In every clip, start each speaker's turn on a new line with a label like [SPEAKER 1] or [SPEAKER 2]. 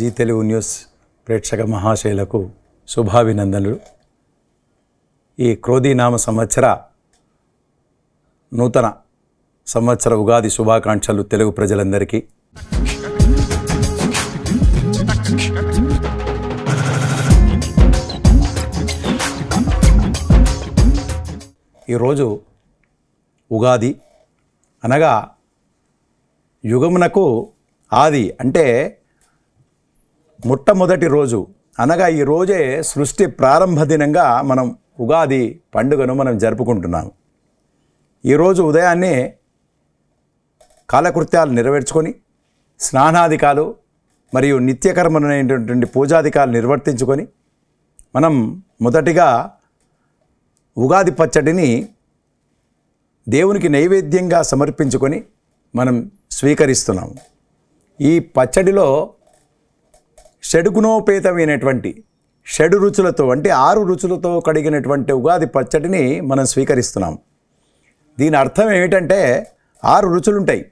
[SPEAKER 1] G Telugu news ప్రేక్షక మహాశైలకు శుభాభినందనలు. ఈ క్రోధీనామ సంవత్సర నూతన సంవత్సర ఉగాది శుభాకాంక్షలు తెలుగు ప్రజలందరికీ. ఈరోజు ఉగాది అనగా యుగమునకు ఆది అంటే మొట్టమొదటి రోజు అనగా ఈ రోజే సృష్టి ప్రారంభ దినంగా మనం ఉగాది పండుగను మనం జరుపుకుంటున్నాము. ఈరోజు ఉదయాన్నే కాలకృత్యాలు నెరవేర్చుకొని స్నానాధికాలు మరియు నిత్యకర్మలైనటువంటి పూజాధికాలు నిర్వర్తించుకొని మనం మొదటిగా ఉగాది పచ్చడిని దేవునికి నైవేద్యంగా సమర్పించుకొని మనం స్వీకరిస్తున్నాము. ఈ పచ్చడిలో షడ్గుణోపేతమైనటువంటి 7 రుచులతో అంటే 6 రుచులతో కడిగినటువంటి ఉగాది పచ్చడిని మనం స్వీకరిస్తున్నాం. దీని అర్థం ఏమిటంటే 6 రుచులు ఉంటాయి.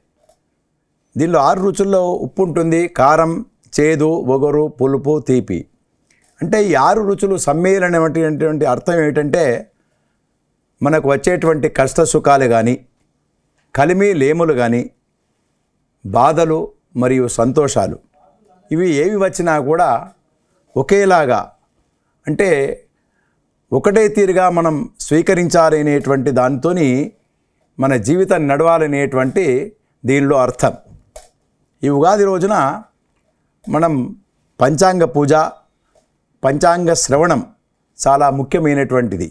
[SPEAKER 1] దీనిలో 6 రుచుల్లో ఉప్పు ఉంటుంది, కారం, చేదు, ఒగరు, పులుపు, తీపి. అంటే ఈ 6 రుచులు సమ్మేళనమైనటువంటి అర్థం ఏమిటంటే మనకు వచ్చేటువంటి కష్ట సుఖాలు కానీ, కలిమి లేములు కానీ, బాధలు మరియు సంతోషాలు ఇవి ఏవి వచ్చినా కూడా ఒకేలాగా అంటే ఒకటే తీరుగా మనం స్వీకరించాలనేటువంటి దానితోని మన జీవితాన్ని నడవాలనేటువంటి దీనిలో అర్థం. ఈ ఉగాది రోజున మనం పంచాంగ పూజ, పంచాంగ శ్రవణం చాలా ముఖ్యమైనటువంటిది.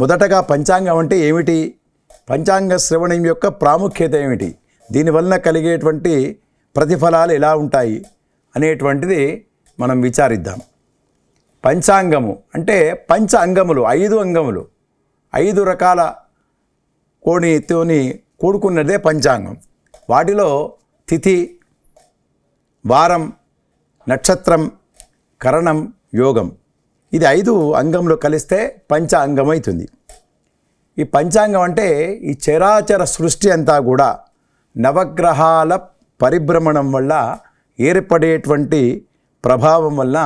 [SPEAKER 1] మొదటగా పంచాంగం అంటే ఏమిటి, పంచాంగ శ్రవణం యొక్క ప్రాముఖ్యత ఏమిటి, దీనివలన కలిగేటువంటి ప్రతిఫలాలు ఎలా ఉంటాయి అనేటువంటిది మనం విచారిద్దాం. పంచాంగము అంటే పంచ అంగములు, 5 అంగములు, 5 రకాల కోణితోని కూడుకున్నదే పంచాంగం. వాటిలో తిథి, వారం, నక్షత్రం, కరణం, యోగం ఇది 5 అంగములు కలిస్తే పంచ అంగం అవుతుంది. ఈ పంచాంగం అంటే ఈ చరాచర సృష్టి అంతా కూడా నవగ్రహాల పరిభ్రమణం వల్ల ఏర్పడేటువంటి ప్రభావం వల్ల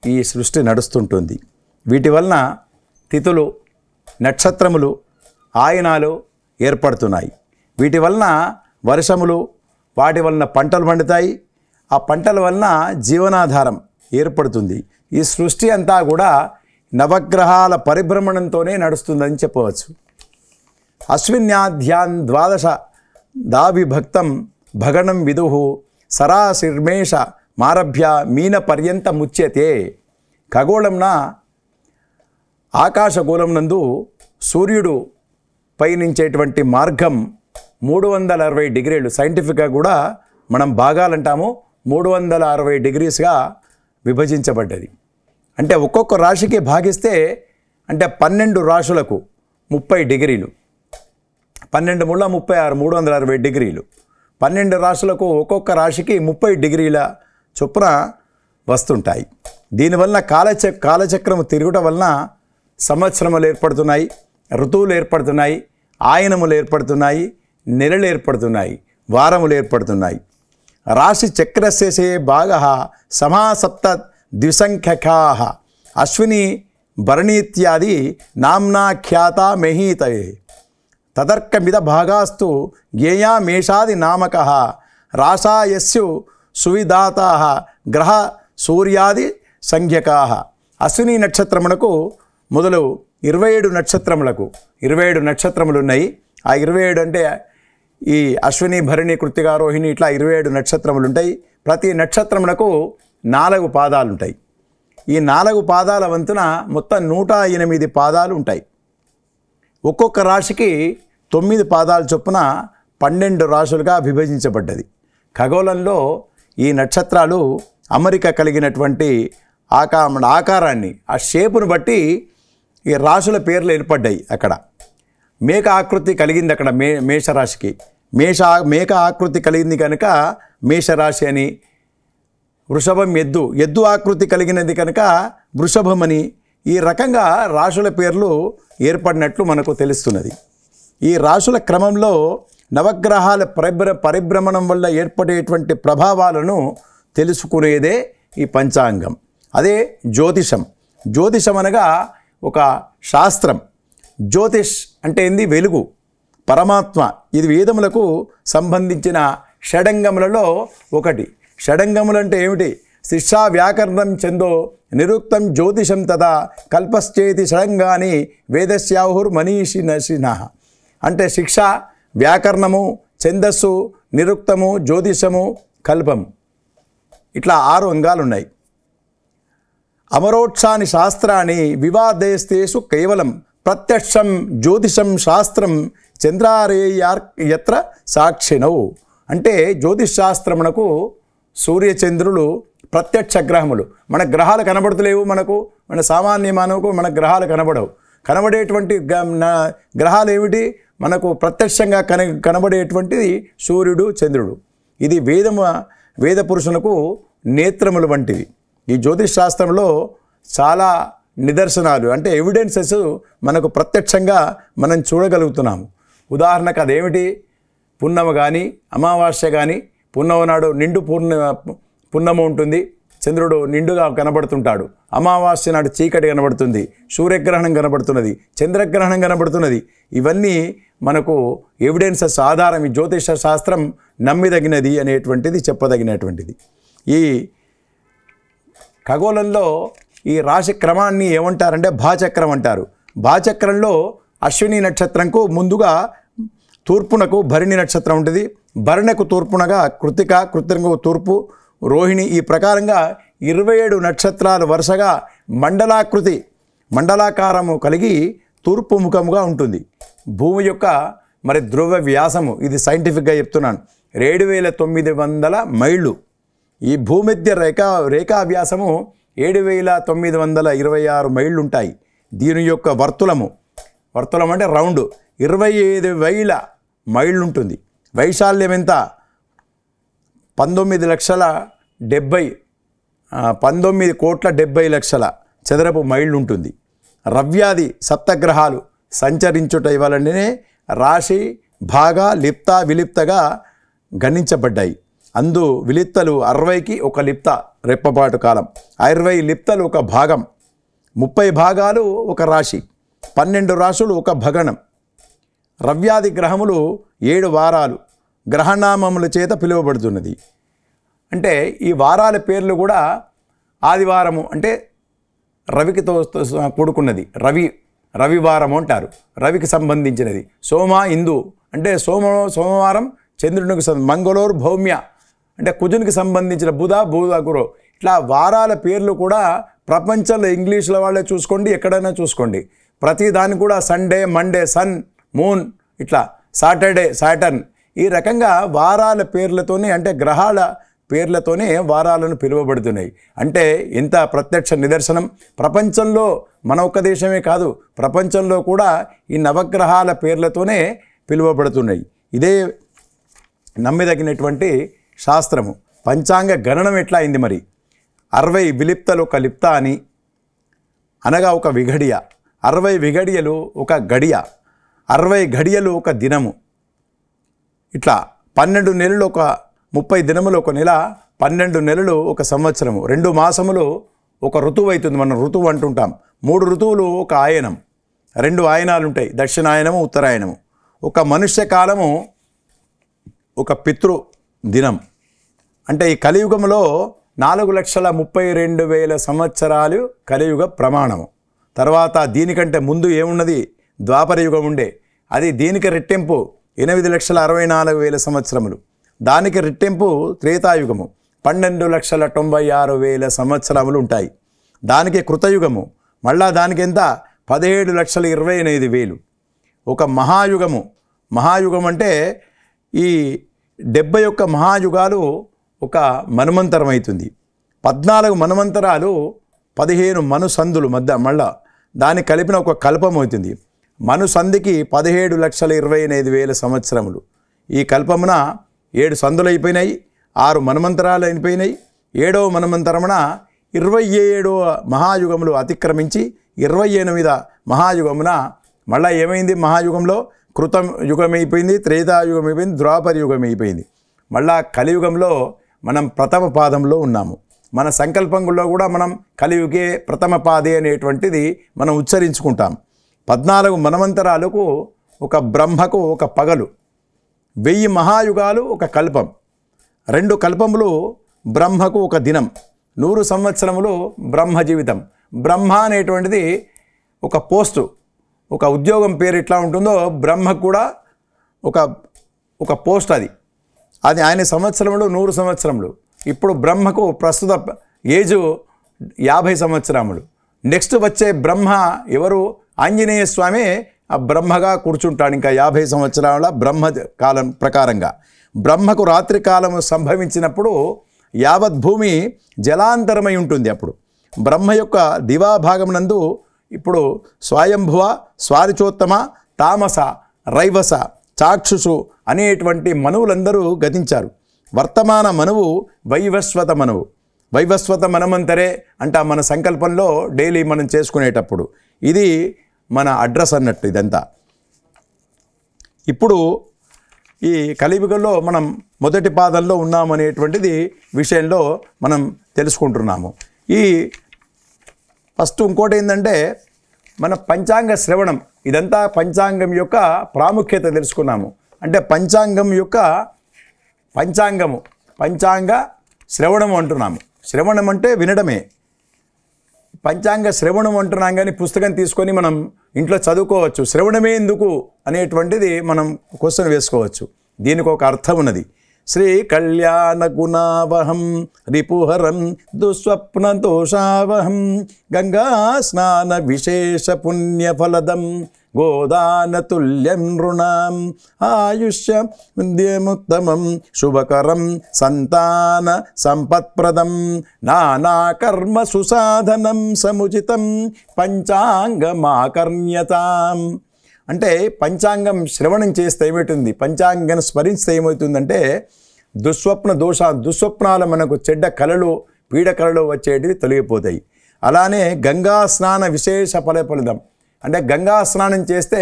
[SPEAKER 1] ఈ సృష్టి నడుస్తుంటుంది. వీటి వలన తిథులు, నక్షత్రములు, ఆయనాలు ఏర్పడుతున్నాయి. వీటి వలన వర్షములు, వాటి వలన పంటలు పండుతాయి. ఆ పంటల వలన జీవనాధారం ఏర్పడుతుంది. ఈ సృష్టి అంతా కూడా నవగ్రహాల పరిభ్రమణంతోనే నడుస్తుందని చెప్పవచ్చు. అశ్విన్యాధ్యాన్ ద్వాదశ దావిభక్తం భగణం విదుహు సరాశిర్మేష మారభ్య మీన పర్యంత ముచ్యతే. ఖగోళంన ఆకాశగోళం నందు సూర్యుడు పయనించేటువంటి మార్గం 360 డిగ్రీలు, సైంటిఫిక్గా కూడా మనం భాగాలంటాము 360 డిగ్రీస్గా విభజించబడ్డది. అంటే ఒక్కొక్క రాశికి భాగిస్తే అంటే 12 రాశులకు 30 డిగ్రీలు, 12 ముళ్ళ 36, 360 డిగ్రీలు. 12 రాశులకు ఒక్కొక్క రాశికి 30 డిగ్రీల చొప్పున వస్తుంటాయి. దీనివలన కాలచక్రము తిరుగుట వలన సంవత్సరములు ఏర్పడుతున్నాయి, ఋతువులు ఏర్పడుతున్నాయి, ఆయనములు ఏర్పడుతున్నాయి, నెలలు ఏర్పడుతున్నాయి, వారములు ఏర్పడుతున్నాయి. రాశి చక్రస్య భాగః సమాసప్త ద్విసంఖ్యకాః అశ్విని భరణీత్యాది నామ్నాఖ్యాత మహీతయే తదర్కమిద భాగాస్తు జ్ఞేయా మేషాది నామకః రాశాయస్సు సువిధాతాః గ్రహ సూర్యాది సంఖ్యకాః. అశ్విని నక్షత్రమునకు మొదలు 27 నక్షత్రములకు 27 నక్షత్రములు ఉన్నాయి. ఆ 27 అంటే ఈ అశ్విని, భరణి, కృత్తిక, రోహిణి ఇట్లా 27 నక్షత్రములు ఉంటాయి. ప్రతి నక్షత్రమునకు 4 పాదాలు ఉంటాయి. ఈ 4 పాదాల వంతున మొత్తం 108 పాదాలు ఉంటాయి. ఒక్కొక్క రాశికి 9 పాదాల చొప్పున 12 రాశులుగా విభజించబడ్డది. ఖగోళంలో ఈ నక్షత్రాలు అమరిక కలిగినటువంటి ఆకారాన్ని, ఆ షేపును బట్టి ఈ రాశుల పేర్లు ఏర్పడ్డాయి. అక్కడ మేక ఆకృతి కలిగింది, అక్కడ మేషరాశికి మేక ఆకృతి కలిగింది కనుక మేషరాశి అని, వృషభం ఎద్దు ఆకృతి కలిగినది కనుక వృషభమని, ఈ రకంగా రాశుల పేర్లు ఏర్పడినట్లు మనకు తెలుస్తున్నది. ఈ రాశుల క్రమంలో నవగ్రహాల పరిభ్రమణం వల్ల ఏర్పడేటువంటి ప్రభావాలను తెలుసుకునేదే ఈ పంచాంగం. అదే జ్యోతిషం. జ్యోతిషం అనగా ఒక శాస్త్రం. జ్యోతిష్ అంటే ఏంది? వెలుగు, పరమాత్మ. ఇది వేదములకు సంబంధించిన షడంగములలో ఒకటి. షడంగములు అంటే ఏమిటి? శిక్షా వ్యాకరణం చందో నిరుక్తం జ్యోతిషం తదా కల్పశ్చేతి షడంగాని వేదస్యాహుర్ మనీషి నశిన. అంటే శిక్ష, వ్యాకరణము, ఛందస్సు, నిరుక్తము, జ్యోతిషము, కల్పము, ఇట్లా 6 అంగాలు ఉన్నాయి. అమరోక్షాని శాస్త్రాన్ని వివాదేస్తేషు కేవలం ప్రత్యక్షం జ్యోతిషం శాస్త్రం చంద్రారేయత్ర సాక్షినవు. అంటే జ్యోతిష్ శాస్త్రమునకు సూర్యచంద్రులు ప్రత్యక్ష గ్రహములు. మన గ్రహాలు కనబడతలేవు, మన సామాన్య మానవుకు మన గ్రహాలు కనబడవు. కనబడేటువంటి గ్రహాలు ఏమిటి? మనకు ప్రత్యక్షంగా కనబడేటువంటిది సూర్యుడు, చంద్రుడు. ఇది వేద పురుషులకు నేత్రములు వంటివి. ఈ జ్యోతిష్ శాస్త్రంలో చాలా నిదర్శనాలు అంటే ఎవిడెన్సెస్ మనకు ప్రత్యక్షంగా మనం చూడగలుగుతున్నాము. ఉదాహరణకు అదేమిటి? పున్నమ కానీ, అమావాస్య కానీ, పున్నమ నాడు నిండు పున్నమ ఉంటుంది, చంద్రుడు నిండుగా కనబడుతుంటాడు. అమావాస్య నాడు చీకటి కనబడుతుంది, సూర్యగ్రహణం కనబడుతున్నది, చంద్రగ్రహణం కనబడుతున్నది. ఇవన్నీ మనకు ఎవిడెన్సెస్ ఆధారం. ఈ జ్యోతిష శాస్త్రం నమ్మిదగినది అనేటువంటిది, చెప్పదగినటువంటిది. ఈ ఖగోళంలో ఈ రాశి క్రమాన్ని ఏమంటారంటే భాచక్రం అంటారు. భాచక్రంలో అశ్విని నక్షత్రంకు ముందుగా తూర్పునకు భరణి నక్షత్రం ఉంటుంది. భరణకు తూర్పునగా కృతిక, కృతికకు తూర్పు రోహిణి. ఈ ప్రకారంగా 27 నక్షత్రాలు వరుసగా మండలాకారము కలిగి తూర్పు ముఖముగా ఉంటుంది. భూమి యొక్క ధ్రువ వ్యాసము, ఇది సైంటిఫిక్గా చెప్తున్నాను, 7,900 మైళ్ళు. ఈ భూమధ్య రేఖా వ్యాసము 7,926 మైళ్ళు ఉంటాయి. దీని యొక్క వర్తులం అంటే రౌండ్ 25,000 మైళ్ళు ఉంటుంది. వైశాల్యం ఎంత? 19,70,000,000 చదరపు మైళ్ళు ఉంటుంది. రవ్యాది సప్తగ్రహాలు సంచరించుట వలననే రాశి భాగ లిప్త విలిప్తగా గణించబడ్డాయి. అందు విలిప్తలు 60కి ఒక లిప్త రెప్పపాటు కాలం, 60 లిప్తలు ఒక భాగం, 30 భాగాలు ఒక రాశి, 12 రాశులు ఒక భగణం. రవ్యాది గ్రహములు 7 వారాలు గ్రహనామముల చేత పిలువబడుతున్నది. అంటే ఈ వారాల పేర్లు కూడా ఆదివారము అంటే రవికితో కూడుకున్నది, రవివారము అంటారు, రవికి సంబంధించినది. సోమ ఇందు అంటే సోమవారం చంద్రునికి, మంగళోర్ భౌమ్య అంటే కుజునికి సంబంధించిన బుధ గురు. ఇట్లా వారాల పేర్లు కూడా ప్రపంచంలో ఇంగ్లీష్లో వాళ్ళే చూసుకోండి, ఎక్కడైనా చూసుకోండి, ప్రతి దాన్ని కూడా సండే, మండే, సన్, మూన్, ఇట్లా సాటర్డే, సాటర్న్, ఈ రకంగా వారాల పేర్లతోనే అంటే గ్రహాల పేర్లతోనే వారాలను పిలువబడుతున్నాయి. అంటే ఎంత ప్రత్యక్ష నిదర్శనం. ప్రపంచంలో మన ఒక్క దేశమే కాదు, ప్రపంచంలో కూడా ఈ నవగ్రహాల పేర్లతోనే పిలువబడుతున్నాయి. ఇదే నమ్మిదగినటువంటి శాస్త్రము. పంచాంగ గణనం ఎట్లా అయింది మరి? 60 విలిప్తలు ఒక లిప్త అని అనగా ఒక విఘడియ, 60 విఘడియలు ఒక గడియ, 60 గడియలు ఒక దినము. ఇట్లా 12 నెలలు ఒక 30 దినములు ఒక నెల, 12 నెలలు ఒక సంవత్సరము, 2 మాసములు ఒక ఋతువు అవుతుంది. మనం ఋతువు అంటుంటాం. 3 ఋతువులు ఒక ఆయనం, 2 ఆయనాలు ఉంటాయి, దక్షిణాయనము, ఉత్తరాయణము. ఒక మనుష్య కాలము ఒక పితృ దినం. అంటే ఈ కలియుగంలో 4,32,000 సంవత్సరాలు కలియుగ ప్రమాణము. తర్వాత దీనికంటే ముందు ఏమున్నది? ద్వాపర యుగం ఉండే, అది దీనికి రెట్టింపు 8,64,000 సంవత్సరములు. దానికి రెట్టింపు త్రేతాయుగము 12,96,000 సంవత్సరములు ఉంటాయి. దానికి కృతయుగము, మళ్ళా దానికి ఎంత? 17,28,000. ఒక మహాయుగము. మహాయుగం అంటే ఈ 71 మహాయుగాలు ఒక మన్వంతరం అవుతుంది. 14 మన్వంతరాలు 15 మనుసంధులు మళ్ళా దాన్ని కలిపిన ఒక కల్పం అవుతుంది. మనుసంధికి 17,28,000 సంవత్సరములు. ఈ కల్పమున 7 సందులు అయిపోయినాయి, 6 మన్వంతరాలు అయిపోయినాయి. 7వ మన్వంతరమున 27వ మహాయుగములు అతిక్రమించి 28వ మహాయుగమున మళ్ళీ ఏమైంది? మహాయుగంలో కృతం యుగం అయిపోయింది, త్రేతాయుగం అయిపోయింది, ద్వాపర యుగం అయిపోయింది. మళ్ళా కలియుగంలో మనం ప్రథమ పాదంలో ఉన్నాము. మన సంకల్పంలో కూడా మనం కలియుగే ప్రథమ పాదే అనేటువంటిది మనం ఉచ్చరించుకుంటాం. 14 మన్వంతరాలకు ఒక బ్రహ్మకు ఒక పగలు, 1000 మహాయుగాలు ఒక కల్పం, 2 కల్పములు బ్రహ్మకు ఒక దినం, 100 సంవత్సరములు బ్రహ్మ జీవితం. బ్రహ్మ అనేటువంటిది ఒక పోస్టు, ఒక ఉద్యోగం పేరు ఎట్లా ఉంటుందో బ్రహ్మకు కూడా ఒక పోస్ట్ అది ఆయన సంవత్సరములు 100 సంవత్సరములు. ఇప్పుడు బ్రహ్మకు ప్రస్తుత ఏజు 50 సంవత్సరములు. నెక్స్ట్ వచ్చే బ్రహ్మ ఎవరు? ఆంజనేయ స్వామి ఆ బ్రహ్మగా కూర్చుంటాడు ఇంకా 50 సంవత్సరాల బ్రహ్మ కాలం ప్రకారంగా. బ్రహ్మకు రాత్రి కాలము సంభవించినప్పుడు యావత్ భూమి జలాంతరమై ఉంటుంది. అప్పుడు బ్రహ్మ యొక్క దివాభాగం నందు ఇప్పుడు స్వయంభువ, స్వారిచోత్తమ, తామస, రైవస, చాక్షుషు అనేటువంటి మనువులందరూ గతించారు. వర్తమాన మనువు వైవస్వత మనువు. వైవస్వత మనమంతరే అంట మన సంకల్పంలో డైలీ మనం చేసుకునేటప్పుడు ఇది మన అడ్రస్ అన్నట్టు ఇదంతా. ఇప్పుడు ఈ కలియుగంలో మనం మొదటి పాదంలో ఉన్నామనేటువంటిది విషయంలో మనం తెలుసుకుంటున్నాము. ఈ ఫస్ట్ ఇంకోటి ఏంటంటే మన పంచాంగ శ్రవణం, ఇదంతా పంచాంగం యొక్క ప్రాముఖ్యత తెలుసుకున్నాము. అంటే పంచాంగం యొక్క పంచాంగ శ్రవణం అంటున్నాము. శ్రవణం అంటే వినడమే. పంచాంగ శ్రవణం అంటున్నాం కానీ పుస్తకం తీసుకొని మనం ఇంట్లో చదువుకోవచ్చు. శ్రవణమే ఎందుకు అనేటువంటిది మనం క్వశ్చన్ వేసుకోవచ్చు. దీనికి ఒక అర్థం ఉన్నది. శ్రీ కళ్యాణ గుణావహం రిపుహరం దుస్వప్న దోషావహం గంగా స్నాన విశేష పుణ్యఫలదం గోదానతుల్యం నృణాం ఆయుష్యముత్తమం శుభకరం సంతాన సంపత్ప్రదం నానాకర్మ సుసాధనం సముచితం పంచాంగమాకర్ణ్యతాం. అంటే పంచాంగం శ్రవణం చేస్తే ఏమవుతుంది, పంచాంగం స్మరిస్తే ఏమవుతుందంటే దుస్వప్నాలు మనకు చెడ్డ కళలు, పీడ కళలు వచ్చేటివి తొలగిపోతాయి. అలానే గంగా స్నాన విశేష ఫలదం అంటే గంగా స్నానం చేస్తే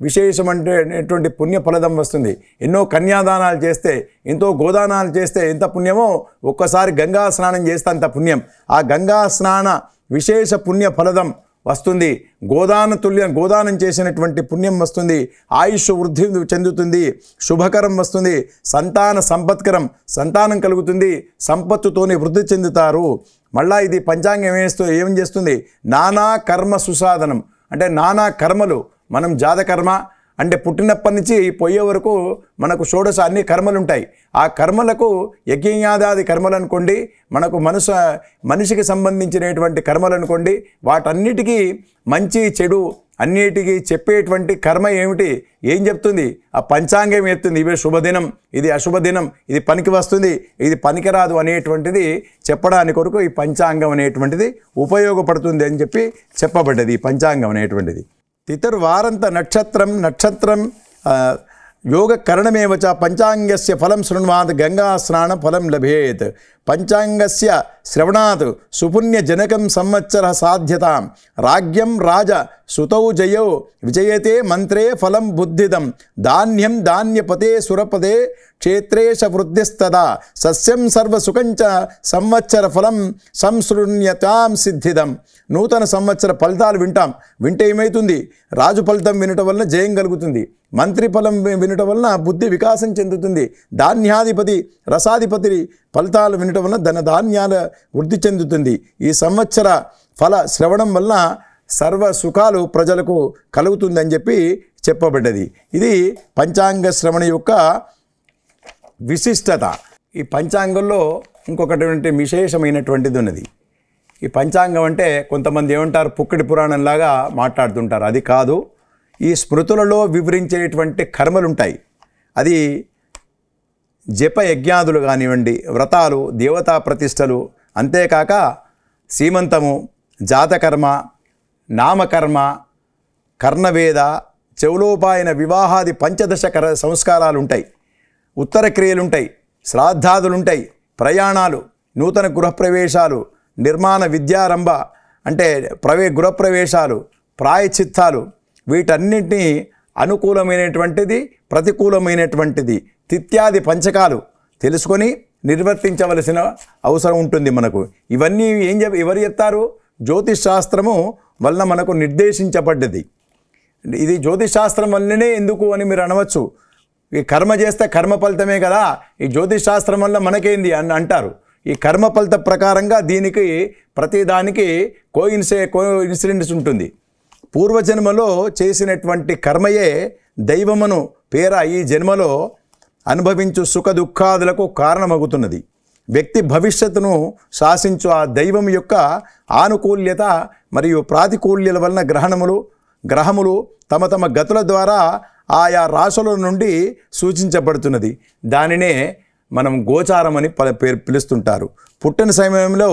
[SPEAKER 1] విశేషమైనటువంటి పుణ్య ఫలదం వస్తుంది. ఎన్నో కన్యాదానాలు చేస్తే, ఎంతో గోదానాలు చేస్తే ఎంత పుణ్యమో ఒక్కసారి గంగా స్నానం చేస్తే అంత పుణ్యం. ఆ గంగా స్నాన విశేష పుణ్య ఫలదం వస్తుంది. గోదానం చేసినటువంటి పుణ్యం వస్తుంది. ఆయుష్ వృద్ధి చెందుతుంది. శుభకరం వస్తుంది. సంపత్కరం సంతానం కలుగుతుంది. సంపత్తుతోనే వృద్ధి చెందుతారు. మళ్ళా ఇది పంచాంగం ఏం చేస్తుంది, నానా కర్మ సుసాధనం అంటే నానా కర్మలు. మనం జాతకర్మ అంటే పుట్టినప్పటి నుంచి పోయే వరకు మనకు షోడశ అన్ని కర్మలు ఉంటాయి. ఆ కర్మలకు యజ్ఞయాదాది కర్మలు అనుకోండి, మనకు మనిషికి సంబంధించినటువంటి కర్మలు అనుకోండి, వాటన్నిటికీ మంచి చెడు అన్నిటికీ చెప్పేటువంటి కర్మ ఏం చెప్తుంది, ఆ పంచాంగం చెప్తుంది. ఇవే శుభదినం, ఇది అశుభదినం, ఇది పనికి వస్తుంది, ఇది పనికిరాదు అనేటువంటిది చెప్పడానికి కొరకు ఈ పంచాంగం అనేటువంటిది ఉపయోగపడుతుంది అని చెప్పి చెప్పబడ్డది. ఈ పంచాంగం అనేటువంటిది తిథిర్వారంత నక్షత్రం యోగకరణమేవ చ పంచాంగస్య ఫలం శృణ్వాత్ గంగా స్నాన ఫలం లభేత్. పంచాంగస్య శ్రవణాత్ సుపుణ్యజనకం సంవత్సర సాధ్యతాం. రాజ్యం రాజ సుతౌ జయౌ విజయతే మంత్రే ఫలం బుద్ధిదం. ధాన్యం ధాన్యపతే సురపదే క్షేత్రేష వృద్ధిస్తదా. సస్యం సర్వసుఖంచ సంవత్సర ఫలం సంశృణ్యతాం సిద్ధిదం. నూతన సంవత్సర ఫలితాలు వింటే ఏమవుతుంది, రాజు ఫలితం వినటం వలన జయం కలుగుతుంది. మంత్రి ఫలం వినటం వలన బుద్ధి వికాసం చెందుతుంది. ధాన్యాధిపతి రసాధిపతి ఫలితాలు వినటం వలన ధనధాన్యాల వృద్ధి చెందుతుంది. ఈ సంవత్సర ఫల శ్రవణం వలన సర్వ సుఖాలు ప్రజలకు కలుగుతుందని చెప్పి చెప్పబడ్డది. ఇది పంచాంగ శ్రవణ యొక్క విశిష్టత. ఈ పంచాంగంలో ఇంకొకటి విశేషమైనటువంటిది ఉన్నది. ఈ పంచాంగం అంటే కొంతమంది ఏమంటారు, పుక్కడి పురాణంలాగా మాట్లాడుతుంటారు. అది కాదు. ఈ స్మృతులలో వివరించేటువంటి కర్మలుంటాయి. అది జప యజ్ఞాదులు కానివ్వండి, వ్రతాలు, దేవతా ప్రతిష్టలు, అంతేకాక సీమంతము, జాతకర్మ, నామకర్మ, కర్ణవేద, చౌలోపాయన వివాహాది పంచదశ సంస్కారాలు ఉంటాయి. ఉత్తర క్రియలుంటాయి, శ్రాద్ధాదులుంటాయి, ప్రయాణాలు, నూతన గృహప్రవేశాలు, నిర్మాణ విద్యారంభ అంటే గృహప్రవేశాలు, ప్రాయచిత్తాలు, వీటన్నింటినీ అనుకూలమైనటువంటిది, ప్రతికూలమైనటువంటిది, తిథ్యాది పంచకాలు తెలుసుకొని నిర్వర్తించవలసిన అవసరం ఉంటుంది మనకు. ఇవన్నీ ఎవరు చెప్తారు? జ్యోతిష్ శాస్త్రము వలన మనకు నిర్దేశించబడ్డది. ఇది జ్యోతిష్ శాస్త్రం వల్లనే ఎందుకు అని మీరు అనవచ్చు. ఈ కర్మ చేస్తే కర్మ ఫలితమే కదా, ఈ జ్యోతిష్ శాస్త్రం వల్ల మనకేంది అని అంటారు. ఈ కర్మ ఫలిత ప్రకారంగా దీనికి ప్రతిదానికి కోఇన్సిడెన్స్ ఉంటుంది. పూర్వజన్మలో చేసినటువంటి కర్మయే దైవమును పేర ఈ జన్మలో అనుభవించు సుఖ దుఃఖాదులకు కారణమగుతున్నది. వ్యక్తి భవిష్యత్తును శాసించు ఆ దైవం యొక్క ఆనుకూల్యత మరియు ప్రాతికూల్యల వలన గ్రహములు తమ తమ గతుల ద్వారా ఆయా రాశుల నుండి సూచించబడుతున్నది. దానినే మనం గోచారం అని పిలుస్తుంటారు. పుట్టిన సమయంలో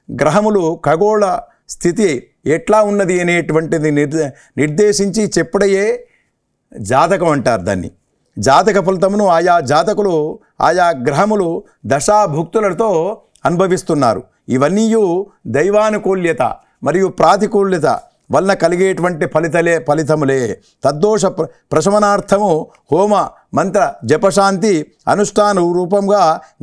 [SPEAKER 1] గ్రహములు ఖగోళ స్థితి ఎట్లా ఉన్నది అనేటువంటిది నిర్దేశించి చెప్పుడయే జాతకం అంటారు దాన్ని. జాతక ఫలితమును ఆయా జాతకులు ఆయా గ్రహములు దశాభుక్తులతో అనుభవిస్తున్నారు. ఇవన్నీ దైవానుకూల్యత మరియు ప్రాతికూల్యత వలన కలిగేటువంటి ఫలితములే. తద్దోష ప్రశమనార్థము హోమ మంత్ర జపశాంతి అనుష్ఠాన రూపంగా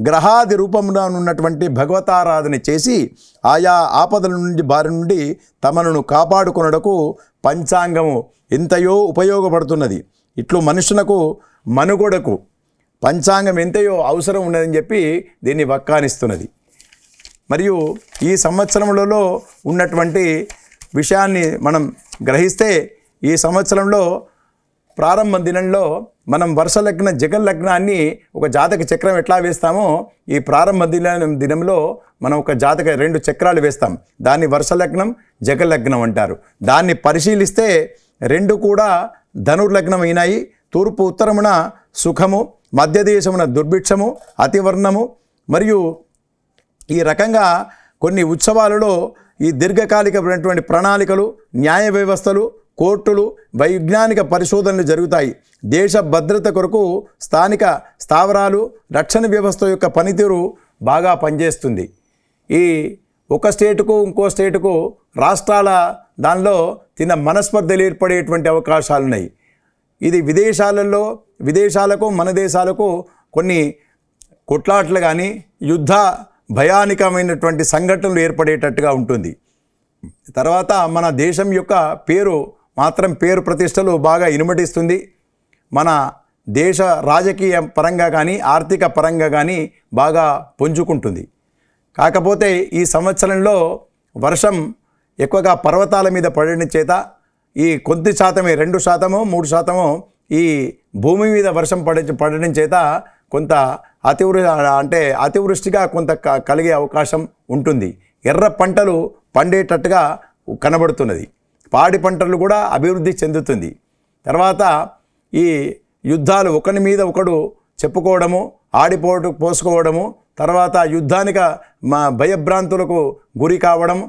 [SPEAKER 1] గ్రహాది రూపంలో ఉన్నటువంటి భగవతారాధన చేసి ఆయా ఆపదల నుండి బారి నుండి తమను కాపాడుకొనుటకు పంచాంగము ఎంతయో ఉపయోగపడుతున్నది. ఇట్లు మనుషులకు మనుగడకు పంచాంగం ఎంతయో అవసరం ఉన్నదని చెప్పి దీన్ని వక్కానిస్తున్నది. మరియు ఈ సంవత్సరంలో ఉన్నటువంటి విషయాన్ని మనం గ్రహిస్తే ఈ సంవత్సరంలో ప్రారంభ దినంలో మనం వర్ష లగ్న జగన్ లగ్నాన్ని ఒక జాతక చక్రం ఎట్లా వేస్తామో ఈ ప్రారంభ దినంలో మనం ఒక జాతక 2 చక్రాలు వేస్తాం. దాన్ని వర్ష లగ్నం జగన్ లగ్నం అంటారు. దాన్ని పరిశీలిస్తే 2 కూడా ధనుర్లగ్నం అయినాయి. తూర్పు ఉత్తరమున సుఖము, మధ్యదేశమున దుర్భిక్షము, అతివర్ణము. మరియు ఈ రకంగా కొన్ని ఉత్సవాలలో ఈ దీర్ఘకాలికమైనటువంటి ప్రణాళికలు, న్యాయ వ్యవస్థలు, కోర్టులు, వైజ్ఞానిక పరిశోధనలు జరుగుతాయి. దేశ భద్రత కొరకు స్థానిక స్థావరాలు, రక్షణ వ్యవస్థ యొక్క పనితీరు బాగా పనిచేస్తుంది. ఈ ఒక స్టేటుకు ఇంకో స్టేటుకు రాష్ట్రాల దానిలో మనస్పర్ధలు ఏర్పడేటువంటి అవకాశాలు ఉన్నాయి. ఇది విదేశాలకు మన దేశాలకు కొన్ని కొట్లాట్లు కానీ యుద్ధ భయానికమైనటువంటి సంఘటనలు ఏర్పడేటట్టుగా ఉంటుంది. తర్వాత మన దేశం యొక్క పేరు ప్రతిష్టలు బాగా ఇనుమడిస్తుంది. మన దేశ రాజకీయ పరంగా కానీ ఆర్థిక పరంగా కానీ బాగా పుంజుకుంటుంది. కాకపోతే ఈ సంవత్సరంలో వర్షం ఎక్కువగా పర్వతాల మీద పడడం చేత ఈ కొద్ది శాతమే 2%, 3% ఈ భూమి మీద వర్షం పడడం చేత కొంత అతివృష్టిగా కొంత కలిగే అవకాశం ఉంటుంది. ఎర్ర పంటలు పండేటట్టుగా కనబడుతున్నది. పాడి పంటలు కూడా అభివృద్ధి చెందుతుంది. తర్వాత ఈ యుద్ధాలు ఒకరి మీద ఒకడు చెప్పుకోవడము, పోసుకోవడము, తర్వాత యుద్ధానికి భయభ్రాంతులకు గురి కావడం,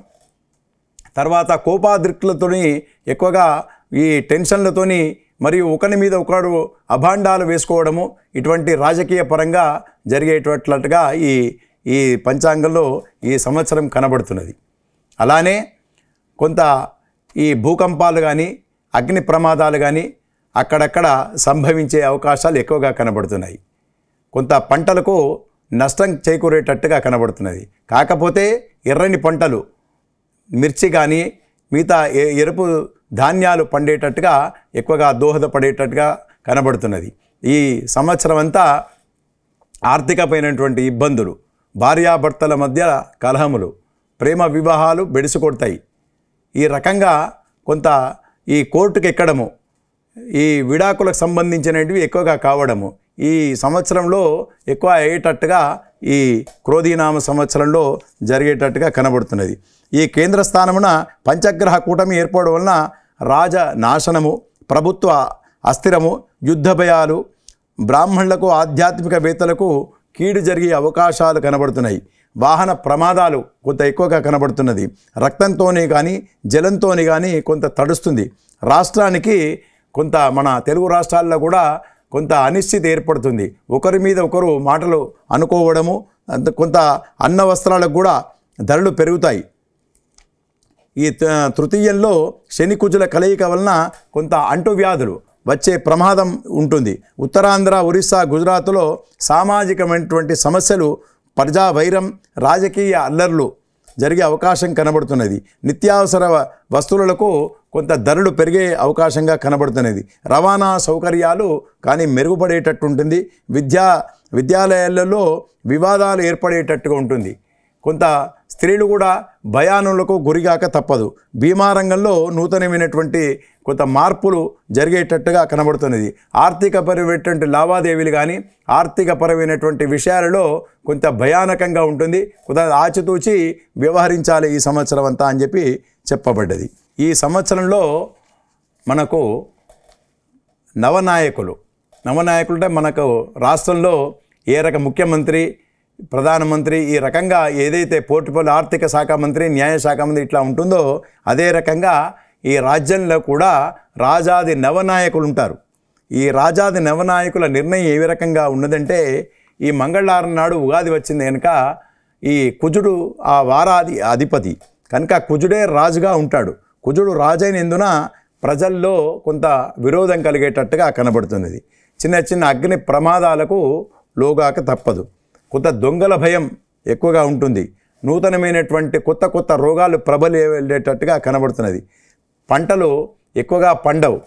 [SPEAKER 1] తర్వాత కోపాదృక్తులతోని ఎక్కువగా ఈ టెన్షన్లతోని మరియు ఒకరి మీద ఒకడు అభాండాలు వేసుకోవడము ఇటువంటి రాజకీయ పరంగా జరిగేటట్లుగా ఈ పంచాంగంలో ఈ సంవత్సరం కనబడుతున్నది. అలానే కొంత ఈ భూకంపాలు కానీ అగ్ని ప్రమాదాలు కానీ అక్కడక్కడ సంభవించే అవకాశాలు ఎక్కువగా కనబడుతున్నాయి. కొంత పంటలకు నష్టం చేకూరేటట్టుగా కనబడుతున్నది. కాకపోతే ఎర్రని పంటలు మిర్చి కానీ మిగతా ఎరుపు ధాన్యాలు పండేటట్టుగా ఎక్కువగా దోహదపడేటట్టుగా కనబడుతున్నది. ఈ సంవత్సరం అంతా ఆర్థికమైనటువంటి ఇబ్బందులు, భార్యాభర్తల మధ్య కలహములు, ప్రేమ వివాహాలు బెడిసికొడతాయి. ఈ రకంగా కొంత ఈ కోర్టుకు ఎక్కడము, ఈ విడాకులకు సంబంధించినవి ఎక్కువగా కావడము ఈ సంవత్సరంలో ఎక్కువ అయ్యేటట్టుగా ఈ క్రోధీనామ సంవత్సరంలో జరిగేటట్టుగా కనబడుతున్నది. ఈ కేంద్ర స్థానమున పంచగ్రహ కూటమి ఏర్పడడం వలన రాజ నాశనము, ప్రభుత్వ అస్థిరము, యుద్ధ భయాలు, బ్రాహ్మణులకు ఆధ్యాత్మికవేత్తలకు కీడు జరిగే అవకాశాలు కనబడుతున్నాయి. వాహన ప్రమాదాలు కొంత ఎక్కువగా కనబడుతున్నది. రక్తంతోనే కానీ జలంతోనే కానీ కొంత తడుస్తుంది. రాష్ట్రానికి కొంత మన తెలుగు రాష్ట్రాల్లో కూడా కొంత అనిశ్చితి ఏర్పడుతుంది. ఒకరి మీద ఒకరు మాటలు అనుకోవడము, కొంత అన్న వస్త్రాలకు కూడా ధరలు పెరుగుతాయి. ఈ తృతీయంలో శని కుజుల కలయిక వలన కొంత అంటువ్యాధులు, వచ్చే ప్రమాదం ఉంటుంది. ఉత్తరాంధ్ర, ఒరిస్సా, గుజరాత్లో సామాజికమైనటువంటి సమస్యలు, ప్రజా వైరం, రాజకీయ అల్లర్లు జరిగే అవకాశం కనబడుతున్నది. నిత్యావసర వస్తువులకు కొంత ధరలు పెరిగే అవకాశంగా కనబడుతున్నది. రవాణా సౌకర్యాలు కానీ మెరుగుపడేటట్టు ఉంటుంది. విద్యాలయాలలో వివాదాలు ఏర్పడేటట్టుగా ఉంటుంది. కొంత స్త్రీలు కూడా భయానులకు గురిగాక తప్పదు. బీమా రంగంలో నూతనమైనటువంటి కొంత మార్పులు జరిగేటట్టుగా కనబడుతున్నది. ఆర్థికపరమైనటువంటి లావాదేవీలు కానీ ఆర్థికపరమైనటువంటి విషయాలలో కొంత భయానకంగా ఉంటుంది. కొంత ఆచితూచి వ్యవహరించాలి ఈ సంవత్సరం అంతా అని చెప్పి చెప్పబడ్డది. ఈ సంవత్సరంలో మనకు నవనాయకులు అంటే మనకు రాష్ట్రంలో ఏ రకం ముఖ్యమంత్రి, ప్రధానమంత్రి ఈ రకంగా ఏదైతే పోర్టుఫోలియో ఆర్థిక శాఖ మంత్రి, న్యాయశాఖ మంత్రి ఇట్లా ఉంటుందో అదే రకంగా ఈ రాజ్యంలో కూడా రాజాది నవనాయకులు ఉంటారు. ఈ రాజాది నవనాయకుల నిర్ణయం ఏ రకంగా ఉన్నదంటే, ఈ మంగళవారం నాడు ఉగాది వచ్చింది కనుక ఈ కుజుడు ఆ వారాది అధిపతి కనుక కుజుడే రాజుగా ఉంటాడు. కుజుడు రాజైనందున ప్రజల్లో కొంత విరోధం కలిగేటట్టుగా కనబడుతున్నది. చిన్న చిన్న అగ్ని ప్రమాదాలకు లోగాక తప్పదు. కొంత దొంగల భయం ఎక్కువగా ఉంటుంది. నూతనమైనటువంటి కొత్త రోగాలు ప్రబలేటట్టుగా కనబడుతున్నది. పంటలు ఎక్కువగా పండవు.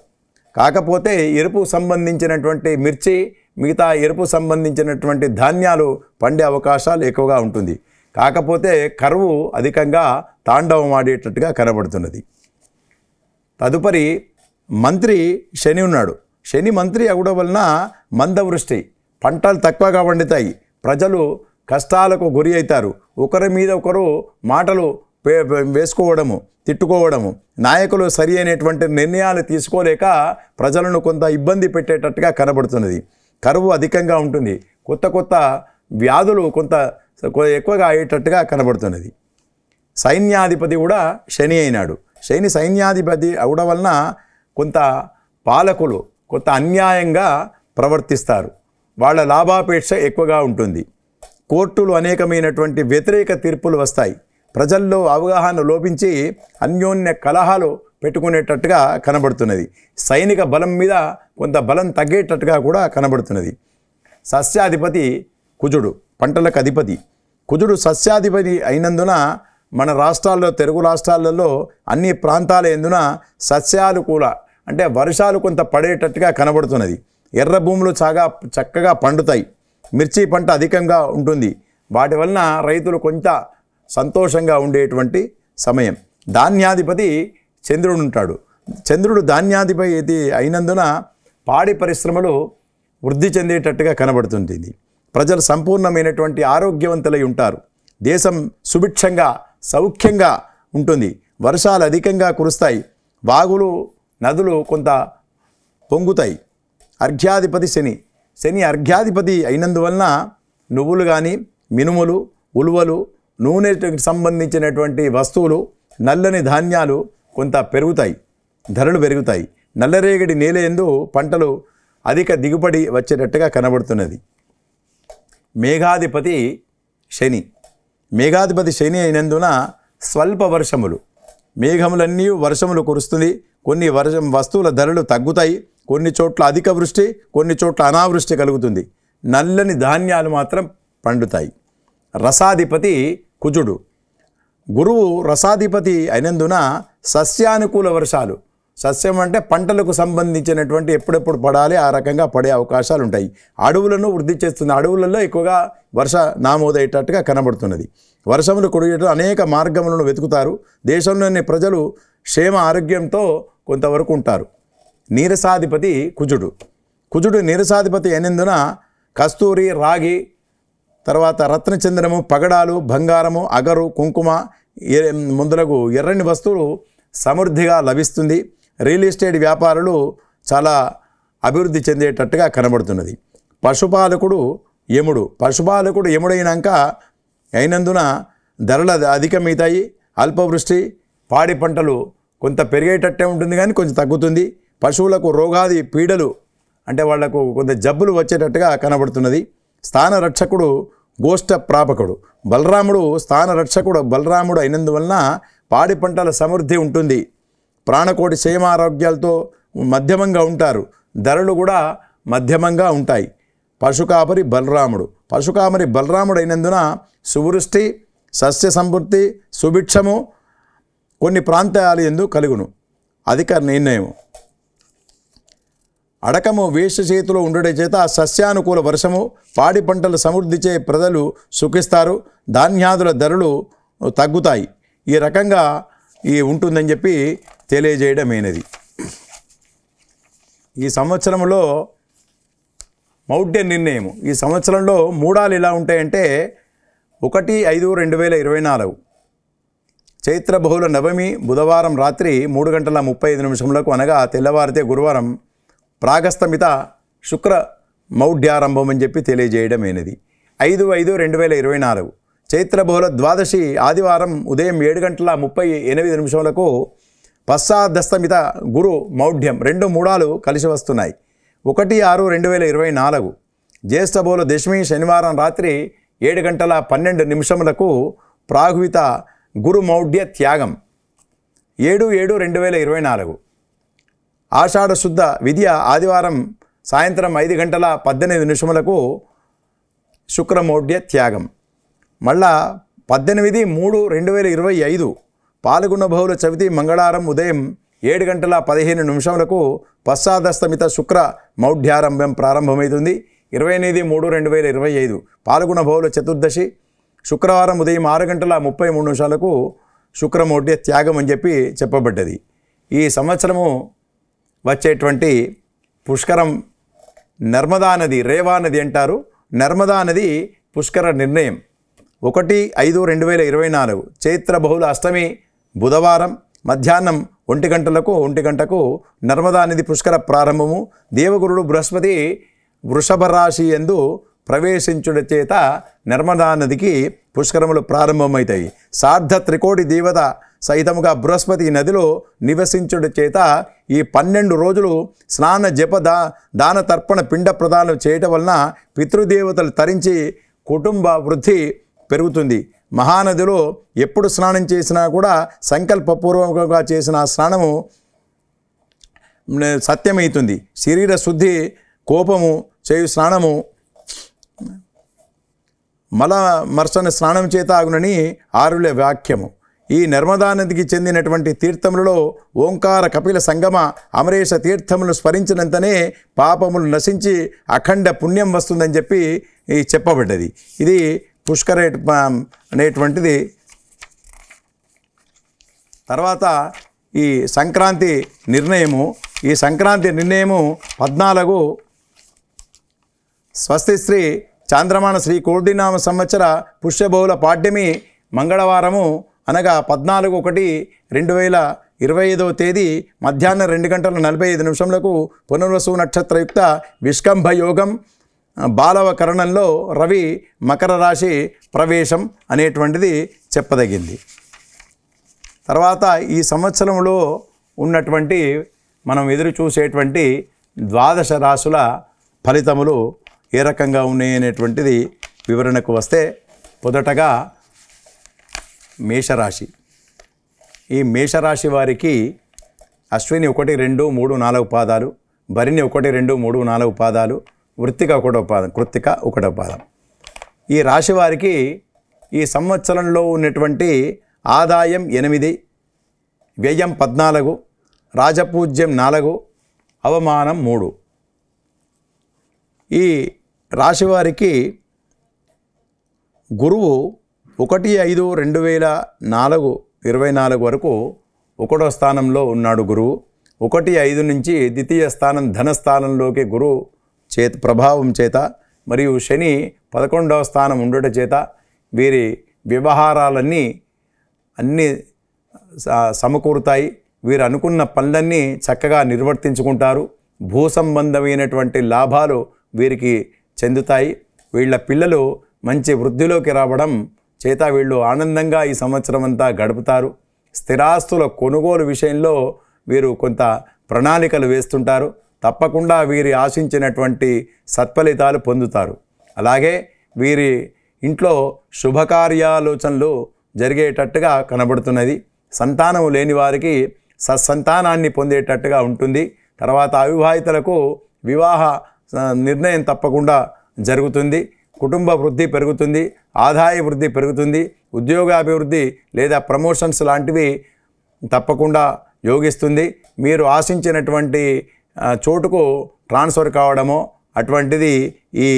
[SPEAKER 1] కాకపోతే ఎరుపు సంబంధించినటువంటి మిర్చి, మిగతా ఎరుపు సంబంధించినటువంటి ధాన్యాలు పండే అవకాశాలు ఎక్కువగా ఉంటుంది. కాకపోతే కరువు అధికంగా తాండవం ఆడేటట్టుగా కనబడుతున్నది. తదుపరి మంత్రి శని ఉన్నాడు. శని మంత్రి అవడం వలన మందవృష్టి, పంటలు తక్కువగా పండుతాయి. ప్రజలు కష్టాలకు గురి అవుతారు. ఒకరి మీద ఒకరు మాటలు వేసుకోవడము, తిట్టుకోవడము, నాయకులు సరి అయినటువంటి నిర్ణయాలు తీసుకోలేక ప్రజలను కొంత ఇబ్బంది పెట్టేటట్టుగా కనబడుతున్నది. కరువు అధికంగా ఉంటుంది. కొత్త వ్యాధులు కొంత ఎక్కువగా అయ్యేటట్టుగా కనబడుతున్నది. సైన్యాధిపతి కూడా శని అయినాడు. శని సైన్యాధిపతి అవడం వలన కొంత పాలకులు కొంత అన్యాయంగా ప్రవర్తిస్తారు. వాళ్ళ లాభాపేక్ష ఎక్కువగా ఉంటుంది. కోర్టులు అనేకమైనటువంటి వ్యతిరేక తీర్పులు వస్తాయి. ప్రజల్లో అవగాహన లోపించి అన్యోన్య కలహాలు పెట్టుకునేటట్టుగా కనబడుతున్నది. సైనిక బలం మీద కొంత బలం తగ్గేటట్టుగా కూడా కనబడుతున్నది. సస్యాధిపతి కుజుడు, పంటలకు అధిపతి. కుజుడు సస్యాధిపతి అయినందున మన రాష్ట్రాల్లో, తెలుగు రాష్ట్రాలలో అన్ని ప్రాంతాల ఎందున సస్యాలు కూడా అంటే వర్షాలు కొంత పడేటట్టుగా కనబడుతున్నది. ఎర్ర భూములు చక్కగా పండుతాయి. మిర్చి పంట అధికంగా ఉంటుంది. వాటి వలన రైతులు కొంత సంతోషంగా ఉండేటువంటి సమయం. ధాన్యాధిపతి చంద్రుడు ఉంటాడు. చంద్రుడు ధాన్యాధిపతి అయినందున పాడి పరిశ్రమలు వృద్ధి చెందేటట్టుగా కనబడుతుంటుంది. ప్రజలు సంపూర్ణమైనటువంటి ఆరోగ్యవంతులై ఉంటారు. దేశం సుభిక్షంగా సౌఖ్యంగా ఉంటుంది. వర్షాలు అధికంగా కురుస్తాయి. వాగులు, నదులు కొంత పొంగుతాయి. అర్ఘ్యాధిపతి శని అర్ఘ్యాధిపతి అయినందువలన నువ్వులు కానీ, మినుములు, ఉలువలు, నూనెకి సంబంధించినటువంటి వస్తువులు, నల్లని ధాన్యాలు కొంత పెరుగుతాయి, ధరలు పెరుగుతాయి. నల్లరేగడి నేల యందు పంటలు అధిక దిగుబడి వచ్చేటట్టుగా కనబడుతున్నది. మేఘాధిపతి శని అయినందున స్వల్ప వర్షములు, మేఘములన్నీ వర్షములు కురుస్తుంది. కొన్ని వస్తువుల ధరలు తగ్గుతాయి. కొన్ని చోట్ల అధిక వృష్టి, కొన్ని చోట్ల అనావృష్టి కలుగుతుంది. నల్లని ధాన్యాలు మాత్రం పండుతాయి. రసాధిపతి కుజుడు. గురువు రసాధిపతి అయినందున సస్యానుకూల వర్షాలు, సస్యం అంటే పంటలకు సంబంధించినటువంటి ఎప్పుడెప్పుడు పడాలి ఆ రకంగా పడే అవకాశాలు ఉంటాయి. అడవులను వృద్ధి చేస్తుంది. అడవులలో ఎక్కువగా వర్ష నామోదయ్యేటట్టుగా కనబడుతున్నది. వర్షములు కురిగే అనేక మార్గములను వెతుకుతారు. దేశంలోని ప్రజలు క్షేమ ఆరోగ్యంతో కొంతవరకు ఉంటారు. నీరసాధిపతి కుజుడు నీరసాధిపతి అయినందున కస్తూరి, రాగి, తర్వాత రత్నచంద్రము, పగడాలు, బంగారము, అగరు, కుంకుమ ముందులకు ఎర్రని వస్తువులు సమృద్ధిగా లభిస్తుంది. రియల్ ఎస్టేట్ వ్యాపారులు చాలా అభివృద్ధి చెందేటట్టుగా కనబడుతున్నది. పశుపాలకుడు యముడైనాక అయినందున ధరలు అధికమవుతాయి. అల్పవృష్టి, పాడి పంటలు కొంత పెరిగేటట్టే ఉంటుంది కానీ కొంచెం తగ్గుతుంది. పశువులకు రోగాది పీడలు అంటే వాళ్లకు కొంత జబ్బులు వచ్చేటట్టుగా కనబడుతున్నది. స్థాన రక్షకుడు గోష్ఠ ప్రాపకుడు బలరాముడు అయినందువలన పాడి పంటల సమృద్ధి ఉంటుంది. ప్రాణకోటి క్షేమారోగ్యాలతో మధ్యమంగా ఉంటారు. ధరలు కూడా మధ్యమంగా ఉంటాయి. పశుకాపరి బలరాముడు అయినందున సువృష్టి, సస్య సమృద్ధి, సుభిక్షము కొన్ని ప్రాంతాలు యందు కలుగును. అధిక నిర్ణయం. అడకము వేష చేతిలో ఉండడం చేత సస్యానుకూల వర్షము, పాడి పంటలు సమృద్ధిచే ప్రజలు సుఖిస్తారు, ధాన్యాదుల ధరలు తగ్గుతాయి. ఈ రకంగా ఉంటుందని చెప్పి తెలియజేయడమైనది. ఈ సంవత్సరంలో మౌఢ్య నిర్ణయం. ఈ సంవత్సరంలో మూడాలు ఎలా ఉంటాయంటే 1/5/2024 చైత్ర బహుళ నవమి బుధవారం రాత్రి 3:35 అనగా తెల్లవారితే గురువారం ప్రాగస్తమిత శుక్ర మౌఢ్యారంభం అని చెప్పి తెలియజేయడమైనది. 5/5/2024 చైత్ర బహుళ ద్వాదశి ఆదివారం ఉదయం 7:38 పశ్చాదస్తమిత గురు మౌఢ్యం. 2 మూడాలు కలిసి వస్తున్నాయి. 1/6/2024 జ్యేష్ఠ బహుళ దశమి శనివారం రాత్రి 7:12 ప్రాగువిత గురు మౌఢ్య త్యాగం. 7/7/2024 ఆషాఢ శుద్ధ విద్య ఆదివారం సాయంత్రం 5:18 శుక్రమౌఢ్య త్యాగం. మళ్ళా 18/3/2025 పాల్గొన బహుళ చవితి మంగళవారం ఉదయం 7:15 పశ్చాదస్తమిత శుక్ర మౌఢ్యారంభం ప్రారంభమవుతుంది. 28/3/2025 పాల్గొన బహుళ చతుర్దశి శుక్రవారం ఉదయం 6:33 శుక్రమౌఢ్య త్యాగం అని చెప్పి చెప్పబడ్డది. ఈ సంవత్సరము వచ్చేటువంటి పుష్కరం నర్మదా నది, రేవా నది అంటారు. నర్మదా నది పుష్కర నిర్ణయం. 1/5/2024 చైత్ర బహుళ అష్టమి బుధవారం మధ్యాహ్నం 1 గంటకు నర్మదా నది పుష్కర ప్రారంభము. దేవగురుడు బృహస్పతి వృషభ రాశి యందు ప్రవేశించుట చేత నర్మదా నదికి పుష్కరములు ప్రారంభమవుతాయి. సార్ధ త్రికోటి దేవత సహితముగా బృహస్పతి నదిలో నివసించుట చేత ఈ 12 రోజులు స్నాన జప దాన తర్పణ పిండ ప్రదానం చేయటం వలన పితృదేవతలు తరించి కుటుంబ వృద్ధి పెరుగుతుంది. మహానదిలో ఎప్పుడు స్నానం చేసినా కూడా సంకల్పపూర్వకంగా చేసిన స్నానము సత్యమవుతుంది. శరీర శుద్ధి కోపము చేయు స్నానము మలమర్శన స్నానం చేత ఆగునని ఆరుల వాక్యము. ఈ నర్మదా నదికి చెందినటువంటి తీర్థములలో ఓంకార కపిల సంగమ అమరేశ తీర్థములను స్మరించినంతనే పాపములు నశించి అఖండ పుణ్యం వస్తుందని చెప్పి చెప్పబడ్డది. ఇది పుష్కర అనేటువంటిది. తర్వాత ఈ సంక్రాంతి నిర్ణయము. ఈ సంక్రాంతి నిర్ణయము 14 స్వస్తి శ్రీ చాంద్రమాన శ్రీ కోర్దినామ సంవత్సర పుష్యబహుళ పాడ్యమి మంగళవారము అనగా 14/1/2025 మధ్యాహ్నం 2:45 పునర్వసు నక్షత్రయుక్త విష్కంభ యోగం బాలవకరణంలో రవి మకర రాశి ప్రవేశం అనేటువంటిది చెప్పదగింది. తర్వాత ఈ సంవత్సరంలో ఉన్నటువంటి మనం ఎదురు చూసేటువంటి 12 రాశుల ఫలితములు ఏ రకంగా ఉన్నాయి అనేటువంటిది వివరణకు వస్తే, మొదటగా మేషరాశి. ఈ మేషరాశి వారికి అశ్విని 1, 2, 3, 4 పాదాలు, భరిణి 1, 2, 3, 4 పాదాలు, వృత్తిక 1వ పాదం, కృత్తిక 1వ పాదం. ఈ రాశి వారికి ఈ సంవత్సరంలో ఉన్నటువంటి ఆదాయం 8, వ్యయం 14, రాజపూజ్యం 4, అవమానం 3. ఈ రాశివారికి గురువు 1/5/2024 వరకు 1వ స్థానంలో ఉన్నాడు. గురువు 1/5 నుంచి ద్వితీయ స్థానం ధనస్థానంలోకి గురువు ప్రభావం చేత మరియు శని 11వ స్థానం ఉండటం చేత వీరి వ్యవహారాలన్నీ సమకూరుతాయి. వీరు అనుకున్న పనులన్నీ చక్కగా నిర్వర్తించుకుంటారు. భూ సంబంధమైనటువంటి లాభాలు వీరికి చెందుతాయి. వీళ్ళ పిల్లలు మంచి వృద్ధిలోకి రావడం చేత వీళ్ళు ఆనందంగా ఈ సంవత్సరం అంతా గడుపుతారు. స్థిరాస్తుల కొనుగోలు విషయంలో వీరు కొంత ప్రణాళికలు వేస్తుంటారు. తప్పకుండా వీరి ఆశించినటువంటి సత్ఫలితాలు పొందుతారు. అలాగే వీరి ఇంట్లో శుభకార్యాలోచనలు జరిగేటట్టుగా కనబడుతున్నది. సంతానము లేని వారికి సత్సంతానాన్ని పొందేటట్టుగా ఉంటుంది. తర్వాత అవివాహితులకు వివాహ నిర్ణయం తప్పకుండా జరుగుతుంది. కుటుంబ వృద్ధి పెరుగుతుంది, ఆదాయ వృద్ధి పెరుగుతుంది, ఉద్యోగాభివృద్ధి లేదా ప్రమోషన్స్ లాంటివి తప్పకుండా యోగిస్తుంది. మీరు ఆశించినటువంటి చోటుకు ట్రాన్స్ఫర్ కావడమో అటువంటిది ఈ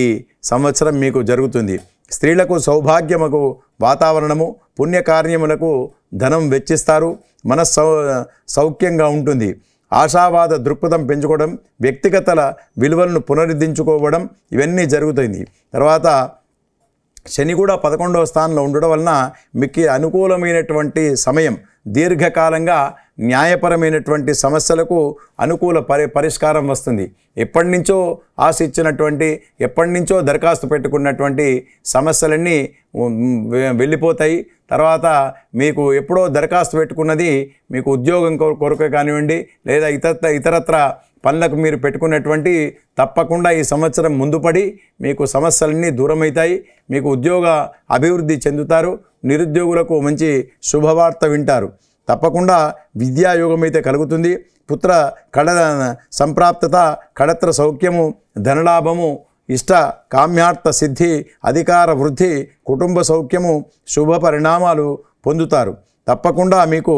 [SPEAKER 1] సంవత్సరం మీకు జరుగుతుంది. స్త్రీలకు సౌభాగ్యముకు వాతావరణము, పుణ్యకార్యములకు ధనం వెచ్చిస్తారు, సౌఖ్యంగా ఉంటుంది. ఆశావాద దృక్పథం పెంచుకోవడం, వ్యక్తిగత విలువలను పునరుద్ధరించుకోవడం ఇవన్నీ జరుగుతుంది. తర్వాత శని కూడా 11వ స్థానంలో ఉండడం వలన మీకు అనుకూలమైనటువంటి సమయం. దీర్ఘకాలంగా న్యాయపరమైనటువంటి సమస్యలకు అనుకూల పరిష్కారం వస్తుంది. ఎప్పటి నుంచో ఆశించినటువంటి, ఎప్పటి నుంచో దరఖాస్తు పెట్టుకున్నటువంటి సమస్యలన్నీ వెళ్ళిపోతాయి. తర్వాత మీకు ఎప్పుడో దరఖాస్తు పెట్టుకున్నది మీకు ఉద్యోగం కొరకు కానివ్వండి లేదా ఇతరత్ర పనులకు మీరు పెట్టుకున్నటువంటి తప్పకుండా ఈ సంవత్సరం ముందుపడి మీకు సమస్యలన్నీ దూరమవుతాయి. మీకు ఉద్యోగ అభివృద్ధి చెందుతారు. నిరుద్యోగులకు మంచి శుభవార్త వింటారు. తప్పకుండా విద్యాయోగం అయితే కలుగుతుంది. పుత్ర సంప్రాప్తత, కళత్ర సౌఖ్యము, ధనలాభము, ఇష్ట కామ్యార్థ సిద్ధి, అధికార వృద్ధి, కుటుంబ సౌఖ్యము, శుభ పరిణామాలు పొందుతారు. తప్పకుండా మీకు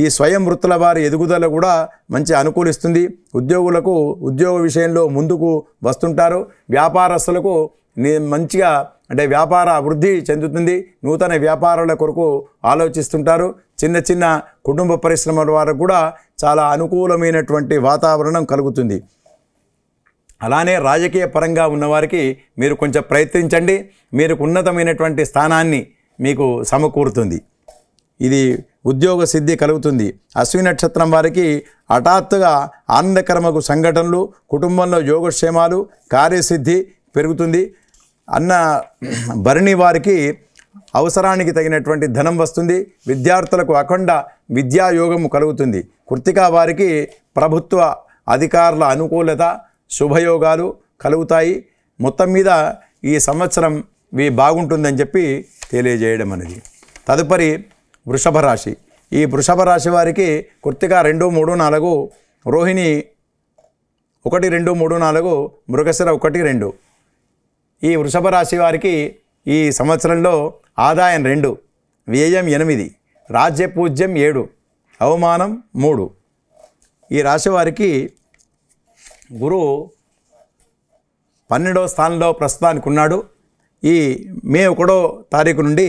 [SPEAKER 1] ఈ స్వయం వృత్తుల వారి ఎదుగుదల కూడా మంచి అనుకూలిస్తుంది. ఉద్యోగులకు ఉద్యోగ విషయంలో ముందుకు వస్తుంటారు. వ్యాపారస్తులకు మంచిగా అంటే వ్యాపార అభివృద్ధి చెందుతుంది. నూతన వ్యాపారాల కొరకు ఆలోచిస్తుంటారు. చిన్న చిన్న కుటుంబ పరిశ్రమల వారికి కూడా చాలా అనుకూలమైనటువంటి వాతావరణం కలుగుతుంది. అలానే రాజకీయ పరంగా ఉన్నవారికి మీరు కొంచెం ప్రయత్నించండి. మీకు ఉన్నతమైనటువంటి స్థానాన్ని మీకు సమకూరుతుంది. ఇది ఉద్యోగ సిద్ధి కలుగుతుంది. అశ్విని నక్షత్రం వారికి హఠాత్తుగా ఆనందకరమగు సంఘటనలు, కుటుంబంలో యోగక్షేమాలు, కార్యసిద్ధి పెరుగుతుంది. భరణి వారికి అవసరానికి తగినటువంటి ధనం వస్తుంది. విద్యార్థులకు అఖండ విద్యాయోగము కలుగుతుంది. కృత్తికా వారికి ప్రభుత్వ అధికారుల అనుకూలత, శుభయోగాలు కలుగుతాయి. మొత్తం మీద ఈ సంవత్సరం బాగుంటుందని చెప్పి తెలియజేయడం అనేది. తదుపరి వృషభ రాశి. ఈ వృషభ రాశి వారికి కృత్తిక 2, 3, 4, రోహిణి 1, 2, 3, 4, మృగశిర 1, 2. ఈ వృషభ రాశి వారికి ఈ సంవత్సరంలో ఆదాయం 2, వ్యయం 8, రాజ్యపూజ్యం 7, అవమానం 3. ఈ రాశి వారికి గురువు 12వ స్థానంలో ప్రస్తుతానికి ఉన్నాడు. ఈ మే 1వ తారీఖు నుండి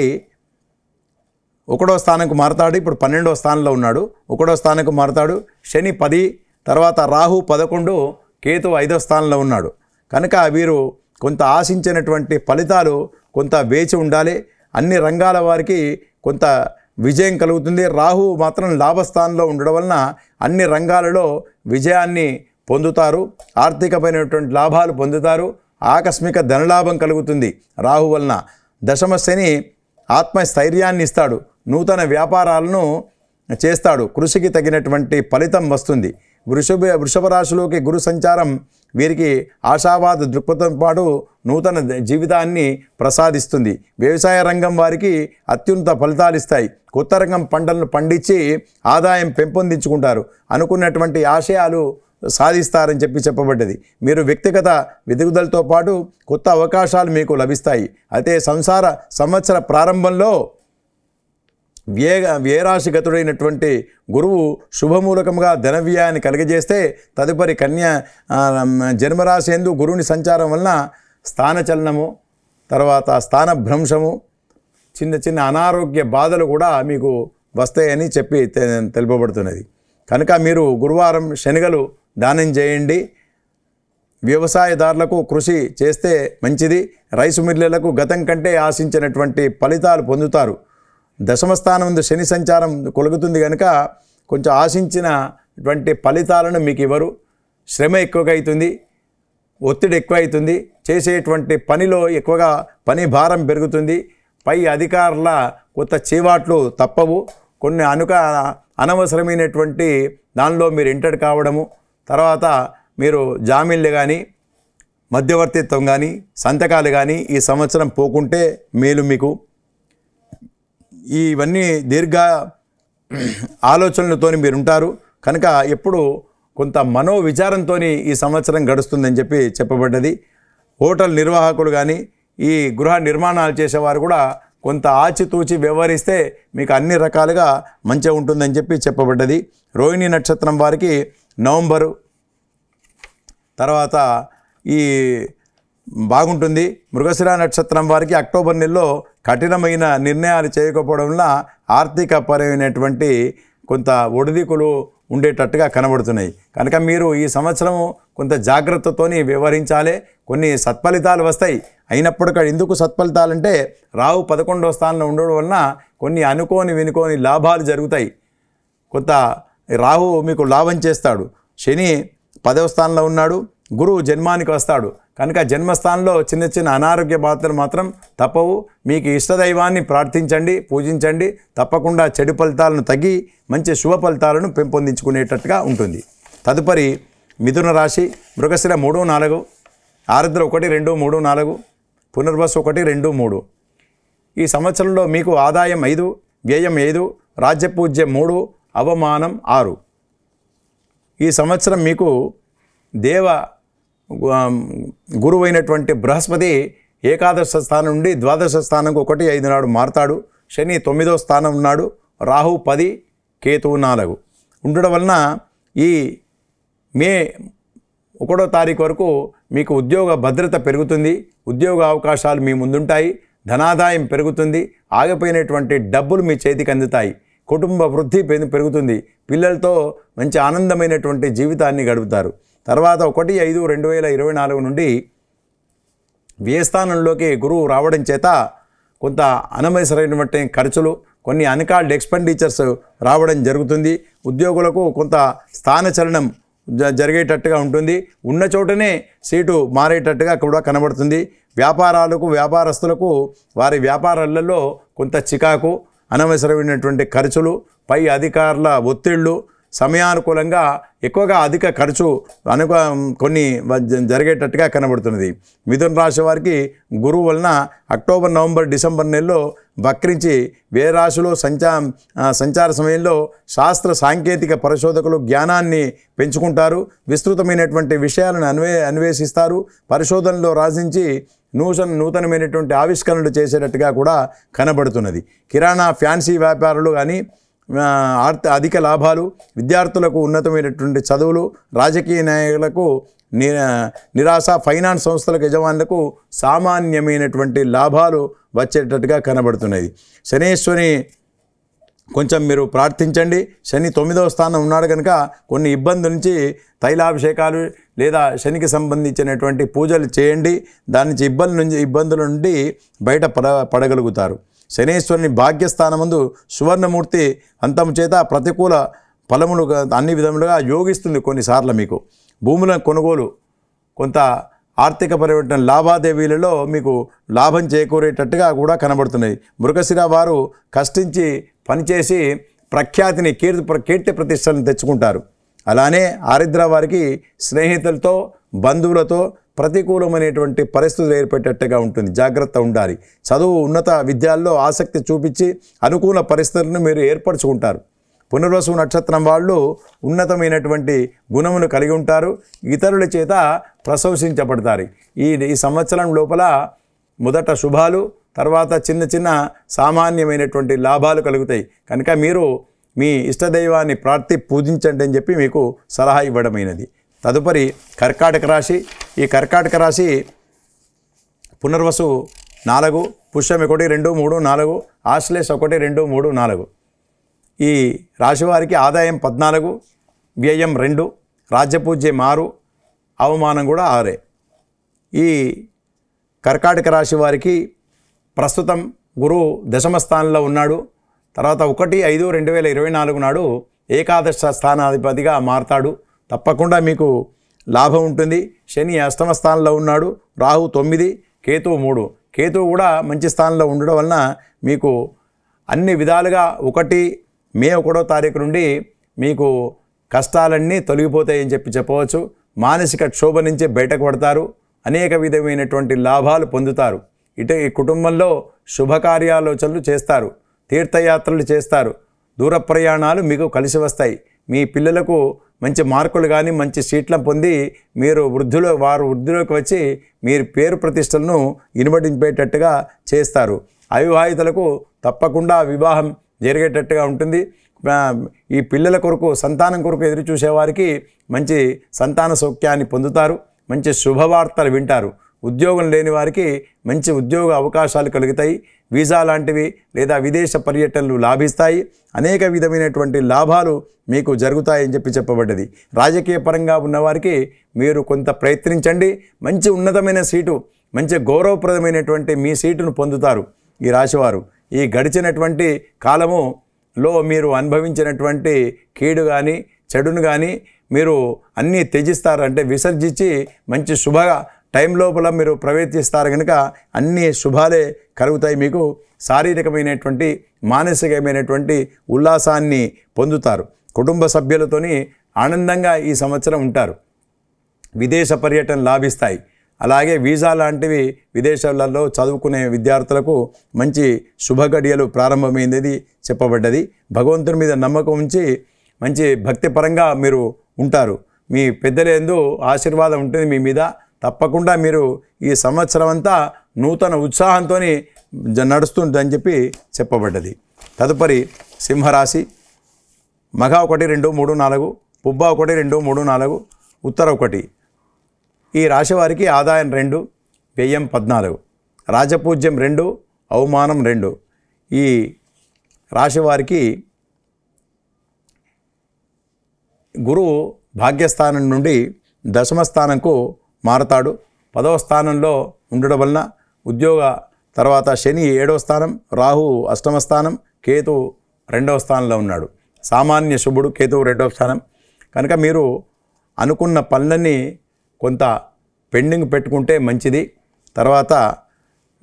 [SPEAKER 1] 1వ స్థానంకు మారుతాడు. ఇప్పుడు 12వ స్థానంలో ఉన్నాడు. 1వ స్థానంకు మారుతాడు. శని 10, తర్వాత రాహు 11, కేతు 5వ స్థానంలో ఉన్నాడు. కనుక వీరు కొంత ఆశించినటువంటి ఫలితాలు కొంత వేచి ఉండాలి. అన్ని రంగాల వారికి కొంత విజయం కలుగుతుంది. రాహు మాత్రం లాభస్థానంలో ఉండడం వలన అన్ని రంగాలలో విజయాన్ని పొందుతారు. ఆర్థికమైనటువంటి లాభాలు పొందుతారు. ఆకస్మిక ధనలాభం కలుగుతుంది రాహు వలన. దశమ శని ఆత్మస్థైర్యాన్ని ఇస్తాడు. నూతన వ్యాపారాలను చేస్తాడు. కృషికి తగినటువంటి ఫలితం వస్తుంది. వృషభ రాశిలోకి గురు సంచారం వీరికి ఆశావాద దృక్పథం పాటు నూతన జీవితాన్ని ప్రసాదిస్తుంది. వ్యవసాయ రంగం వారికి అత్యున్నత ఫలితాలు ఇస్తాయి. కొత్త రకం పంటలను పండించి ఆదాయం పెంపొందించుకుంటారు. అనుకున్నటువంటి ఆశయాలు సాధిస్తారని చెప్పబడ్డది. మీరు వ్యక్తిగత ఎదుగుదలతో పాటు కొత్త అవకాశాలు మీకు లభిస్తాయి. అయితే సంవత్సర ప్రారంభంలో వ్యయరాశిగతుడైనటువంటి గురువు శుభమూలకంగా ధన వ్యయాన్ని కలిగజేస్తే తదుపరి కన్యా జన్మరాశి యందు గురువుని సంచారం వలన స్థానచలనము, తర్వాత స్థానభ్రంశము, చిన్న చిన్న అనారోగ్య బాధలు కూడా మీకు వస్తాయని చెప్పి తెలుపబడుతున్నది. కనుక మీరు గురువారం శనగలు దానం చేయండి. వ్యవసాయదారులకు కృషి చేస్తే మంచిది. రైసు మిల్లులకు గతం కంటే ఆశించినటువంటి ఫలితాలు పొందుతారు. దశమ స్థానం శని సంచారం కొలుగుతుంది కనుక కొంచెం ఆశించినటువంటి ఫలితాలను మీకు ఇవ్వరు. శ్రమ ఎక్కువగా అవుతుంది, ఒత్తిడి ఎక్కువ అవుతుంది. చేసేటువంటి పనిలో ఎక్కువగా పని భారం పెరుగుతుంది. పై అధికారుల కొత్త చీవాట్లు తప్పవు. కొన్ని అనవసరమైనటువంటి దానిలో మీరు ఎంటర్ కావడము, తర్వాత మీరు జామీన్లు కానీ మధ్యవర్తిత్వం కానీ సంతకాలు కానీ ఈ సంవత్సరం పోకుంటే మేలు మీకు. ఇవన్నీ దీర్ఘ ఆలోచనలతో మీరు ఉంటారు కనుక ఎప్పుడు కొంత మనోవిచారంతో ఈ సంవత్సరం గడుస్తుందని చెప్పి చెప్పబడ్డది. హోటల్ నిర్వాహకులు కానీ ఈ గృహ నిర్మాణాలు చేసేవారు కూడా కొంత ఆచితూచి వ్యవహరిస్తే మీకు అన్ని రకాలుగా మంచిగా ఉంటుందని చెప్పి చెప్పబడ్డది. రోహిణి నక్షత్రం వారికి నవంబరు తర్వాత ఈ బాగుంటుంది. మృగశిర నక్షత్రం వారికి అక్టోబర్ నెలలో కఠినమైన నిర్ణయాలు చేయకపోవడం వల్ల ఆర్థికపరమైనటువంటి కొంత ఒడిదుడుకులు ఉండేటట్టుగా కనబడుతున్నాయి. కనుక మీరు ఈ సంవత్సరం కొంత జాగ్రత్తతోని వ్యవహరించాలి. కొన్ని సత్ఫలితాలు వస్తాయి. అయినప్పటికీ ఎందుకు సత్ఫలితాలంటే రాహు 11వ స్థానంలో ఉండడం వలన కొన్ని వినుకోని లాభాలు జరుగుతాయి. కొంత రాహు మీకు లాభం చేస్తాడు. శని 10వ స్థానంలో ఉన్నాడు. గురువు జన్మానికి వస్తాడు. కనుక జన్మస్థానంలో చిన్న చిన్న అనారోగ్య బాధలు మాత్రం తప్పవు. మీకు ఇష్టదైవాన్ని ప్రార్థించండి, పూజించండి. తప్పకుండా చెడు ఫలితాలను తగ్గి మంచి శుభ ఫలితాలను పెంపొందించుకునేటట్టుగా ఉంటుంది. తదుపరి మిథున రాశి మృగశిర 3, 4, ఆరుద్ర 1, 2, 3, 4, పునర్వసు 1, 2, 3. ఈ సంవత్సరంలో మీకు ఆదాయం 5, వ్యయం 5, రాజ్యపూజ్యం 3, అవమానం 6. ఈ సంవత్సరం మీకు దేవ గురువైనటువంటి బృహస్పతి ఏకాదశ స్థానం నుండి ద్వాదశ స్థానంకు 1, 5 నాడు మారుతాడు. శని 9వ స్థానం ఉన్నాడు. రాహు 10, కేతువు 4 ఉండడం వలన ఈ మే 1వ తారీఖు వరకు మీకు ఉద్యోగ భద్రత పెరుగుతుంది. ఉద్యోగ అవకాశాలు మీ ముందుంటాయి. ధనాదాయం పెరుగుతుంది. ఆగిపోయినటువంటి డబ్బులు మీ చేతికి అందుతాయి. కుటుంబ వృద్ధి పెరుగుతుంది. పిల్లలతో మంచి ఆనందమైనటువంటి జీవితాన్ని గడుపుతారు. తర్వాత 1/5/2024 నుండి వ్యయస్థానంలోకి గురువు రావడం చేత కొంత అనవసరమైనటువంటి ఖర్చులు, కొన్ని అన్కాల్డ్ ఎక్స్పెండిచర్స్ రావడం జరుగుతుంది. ఉద్యోగులకు కొంత స్థానచలనం జరిగేటట్టుగా ఉంటుంది. ఉన్న చోటనే సీటు మారేటట్టుగా కూడా కనబడుతుంది. వ్యాపారస్తులకు వారి వ్యాపారాలలో కొంత చికాకు, అనవసరమైనటువంటి ఖర్చులు, పై అధికారుల ఒత్తిళ్లు, సమయానుకూలంగా ఎక్కువగా అధిక ఖర్చు కొన్ని జరిగేటట్టుగా కనబడుతున్నది. మిథున రాశి వారికి గురువు వలన అక్టోబర్, నవంబర్, డిసెంబర్ నెలలో వక్రించి వేరే రాశిలో సంచార సమయంలో శాస్త్ర సాంకేతిక పరిశోధకులు జ్ఞానాన్ని పెంచుకుంటారు. విస్తృతమైనటువంటి విషయాలను అన్వేషిస్తారు. పరిశోధనలో రాజించి నూతనమైనటువంటి ఆవిష్కరణలు చేసేటట్టుగా కూడా కనబడుతున్నది. కిరాణా, ఫ్యాన్సీ వ్యాపారులు కానీ అధిక లాభాలు, విద్యార్థులకు ఉన్నతమైనటువంటి చదువులు, రాజకీయ నాయకులకు నిరాశ, ఫైనాన్స్ సంస్థలకు యజమానులకు సామాన్యమైనటువంటి లాభాలు వచ్చేటట్టుగా కనబడుతున్నది. శనేశ్వరి కొంచెం మీరు ప్రార్థించండి. శని 9వ స్థానం ఉన్నాడు కనుక కొన్ని ఇబ్బందుల నుంచి తైలాభిషేకాలు లేదా శనికి సంబంధించినటువంటి పూజలు చేయండి. దాని నుంచి ఇబ్బందుల నుండి పడగలుగుతారు. శనేశ్వరుని భాగ్యస్థానమందు సువర్ణమూర్తి అంతము చేత ప్రతికూల ఫలములు అన్ని విధములుగా యోగిస్తుంది. కొన్నిసార్లు మీకు భూముల కొనుగోలు, కొంత ఆర్థికపరమైన లావాదేవీలలో మీకు లాభం చేకూరేటట్టుగా కూడా కనబడుతున్నాయి. మృగశిర వారు కష్టించి పనిచేసి ప్రఖ్యాతిని, కీర్తి ప్రతిష్టలను తెచ్చుకుంటారు. అలానే ఆరుద్ర వారికి స్నేహితులతో, బంధువులతో ప్రతికూలమైనటువంటి పరిస్థితులు ఏర్పడేటట్టుగా ఉంటుంది. జాగ్రత్త ఉండాలి. చదువు, ఉన్నత విద్యాల్లో ఆసక్తి చూపించి అనుకూల పరిస్థితులను మీరు ఏర్పరచుకుంటారు. పునర్వసు నక్షత్రం వాళ్ళు ఉన్నతమైనటువంటి గుణమును కలిగి ఉంటారు. ఇతరుల చేత ప్రశంసించబడతారు. ఈ సంవత్సరం లోపల మొదట శుభాలు, తర్వాత చిన్న చిన్న సామాన్యమైనటువంటి లాభాలు కలుగుతాయి. కనుక మీరు మీ ఇష్టదైవాన్ని పూజించండి అని చెప్పి మీకు సలహా ఇవ్వడమైనది. తదుపరి కర్కాటక రాశి. ఈ కర్కాటక రాశి పునర్వసు 4, పుష్యమి 1, 2, 3, 4, ఆశ్లేష 1, 2, 3, 4. ఈ రాశివారికి ఆదాయం 14, వ్యయం 2, రాజ్యపూజ్యం 6, అవమానం కూడా 6. ఈ కర్కాటక రాశి వారికి ప్రస్తుతం గురువు దశమ స్థానంలో ఉన్నాడు. తర్వాత 1/5/2024 నాడు ఏకాదశ స్థానాధిపతిగా మారతాడు. తప్పకుండా మీకు లాభం ఉంటుంది. శని 8వ స్థానంలో ఉన్నాడు. రాహు 9, కేతువు 3. కేతువు కూడా మంచి స్థానంలో ఉండడం వలన మీకు అన్ని విధాలుగా మే 1వ తారీఖు నుండి మీకు కష్టాలన్నీ తొలగిపోతాయని చెప్పవచ్చు. మానసిక క్షోభ నుంచి బయటకు పడతారు. అనేక విధమైనటువంటి లాభాలు పొందుతారు. ఈ కుటుంబంలో శుభకార్యాలోచనలు చేస్తారు. తీర్థయాత్రలు చేస్తారు. దూర ప్రయాణాలు మీకు కలిసి వస్తాయి. మీ పిల్లలకు మంచి మార్కులు కానీ మంచి సీట్లను పొంది వారు వృద్ధిలోకి వచ్చి మీరు పేరు ప్రతిష్టలను ఇనుమడింపేటట్టుగా చేస్తారు. అవివాహితులకు తప్పకుండా వివాహం జరిగేటట్టుగా ఉంటుంది. ఈ పిల్లల కొరకు సంతానం కొరకు ఎదురు చూసేవారికి మంచి సంతాన సౌఖ్యాన్ని పొందుతారు. మంచి శుభవార్తలు వింటారు. ఉద్యోగం లేని వారికి మంచి ఉద్యోగ అవకాశాలు కలుగుతాయి. వీసా లాంటివి లేదా విదేశ పర్యటనలు లాభిస్తాయి. అనేక విధమైనటువంటి లాభాలు మీకు జరుగుతాయని చెప్పబడ్డది. రాజకీయ పరంగా ఉన్నవారికి మీరు కొంత ప్రయత్నించండి. మంచి ఉన్నతమైన సీటు, మంచి గౌరవప్రదమైనటువంటి మీ సీటును పొందుతారు. ఈ రాశివారు ఈ గడిచినటువంటి కాలములో మీరు అనుభవించినటువంటి కీడు కానీ చెడును కానీ మీరు అన్నీ త్యజిస్తారు. అంటే విసర్జించి మంచి శుభ టైం లోపల మీరు ప్రవేశిస్తారు కనుక అన్ని శుభాలే కలుగుతాయి. మీకు శారీరకమైనటువంటి మానసికమైనటువంటి ఉల్లాసాన్ని పొందుతారు. కుటుంబ సభ్యులతోని ఆనందంగా ఈ సంవత్సరం ఉంటారు. విదేశ పర్యటన లాభిస్తాయి. అలాగే వీసా లాంటివి విదేశాలలో చదువుకునే విద్యార్థులకు మంచి శుభగడియలు ప్రారంభమైంది చెప్పబడ్డది. భగవంతుని మీద నమ్మకం ఉంచి మంచి భక్తిపరంగా మీరు ఉంటారు. మీ పెద్దలందు ఆశీర్వాదం ఉంటుంది మీ మీద. తప్పకుండా మీరు ఈ సంవత్సరం అంతా నూతన ఉత్సాహంతో నడుస్తుందని చెప్పబడ్డది. తదుపరి సింహరాశి. మగ 1, 2, 3, 4, పుబ్బ 1, 2, 3, 4, ఉత్తర 1. ఈ రాశి వారికి ఆదాయం 2, వ్యయం 14, రాజపూజ్యం 2, అవమానం 2. ఈ రాశి వారికి గురువు భాగ్యస్థానం నుండి దశమ స్థానంకు మారతాడు. 10వ స్థానంలో ఉండడం వలన ఉద్యోగ, తర్వాత శని 7వ స్థానం, రాహు 8వ స్థానం, కేతు 2వ స్థానంలో ఉన్నాడు. సామాన్య శుభుడు కేతువు 2వ స్థానం కనుక మీరు అనుకున్న పనులన్నీ కొంత పెండింగ్ పెట్టుకుంటే మంచిది. తర్వాత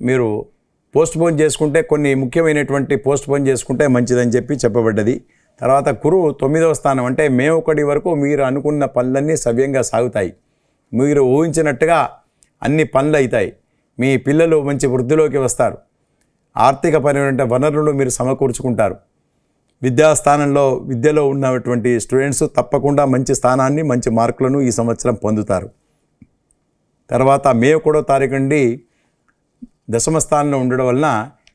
[SPEAKER 1] మీరు పోస్ట్పోన్ చేసుకుంటే కొన్ని ముఖ్యమైనటువంటి పోస్ట్పోన్ చేసుకుంటే మంచిదని చెప్పబడ్డది. తర్వాత గురువు 9వ స్థానం అంటే మే 1 వరకు మీరు అనుకున్న పనులన్నీ సవ్యంగా సాగుతాయి. మీరు ఊహించినట్టుగా అన్ని పనులు అవుతాయి. మీ పిల్లలు మంచి వృద్ధిలోకి వస్తారు. ఆర్థికపరమైన వనరులు మీరు సమకూర్చుకుంటారు. విద్యలో ఉన్నటువంటి స్టూడెంట్స్ తప్పకుండా మంచి స్థానాన్ని, మంచి మార్కులను ఈ సంవత్సరం పొందుతారు. తర్వాత మే 1వ తారీఖు నుండి దశమ స్థానంలో ఉండడం వలన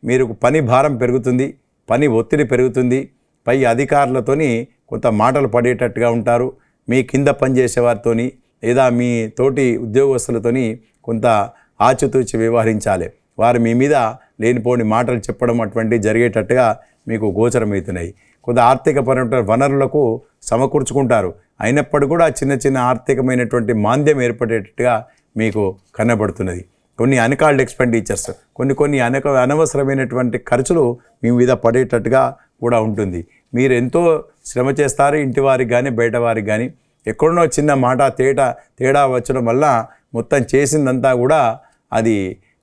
[SPEAKER 1] మీరు పని భారం పెరుగుతుంది, పని ఒత్తిడి పెరుగుతుంది. పై అధికారులతోని కొంత మాటలు పడేటట్టుగా ఉంటారు. మీ కింద పనిచేసే వారితోని లేదా మీ తోటి ఉద్యోగస్తులతోని కొంత ఆచితూచి వ్యవహరించాలి. వారు మీ మీద లేనిపోని మాటలు చెప్పడం అటువంటివి జరిగేటట్టుగా మీకు గోచరమవుతున్నాయి. కొంత ఆర్థికపరమైన వనరులకు సమకూర్చుకుంటారు. అయినప్పటికీ కూడా చిన్న చిన్న ఆర్థికమైనటువంటి మాంద్యం ఏర్పడేటట్టుగా మీకు కనబడుతున్నది. కొన్ని అన్కాల్డ్ ఎక్స్పెండిచర్స్, కొన్ని అనవసరమైనటువంటి ఖర్చులు మీ మీద పడేటట్టుగా కూడా ఉంటుంది. మీరు ఎంతో శ్రమ చేస్తారు, ఇంటి వారికి కానీ బయట వారికి కానీ. ఎక్కడనో చిన్న మాట తేడా వచ్చడం వల్ల మొత్తం చేసిందంతా కూడా అది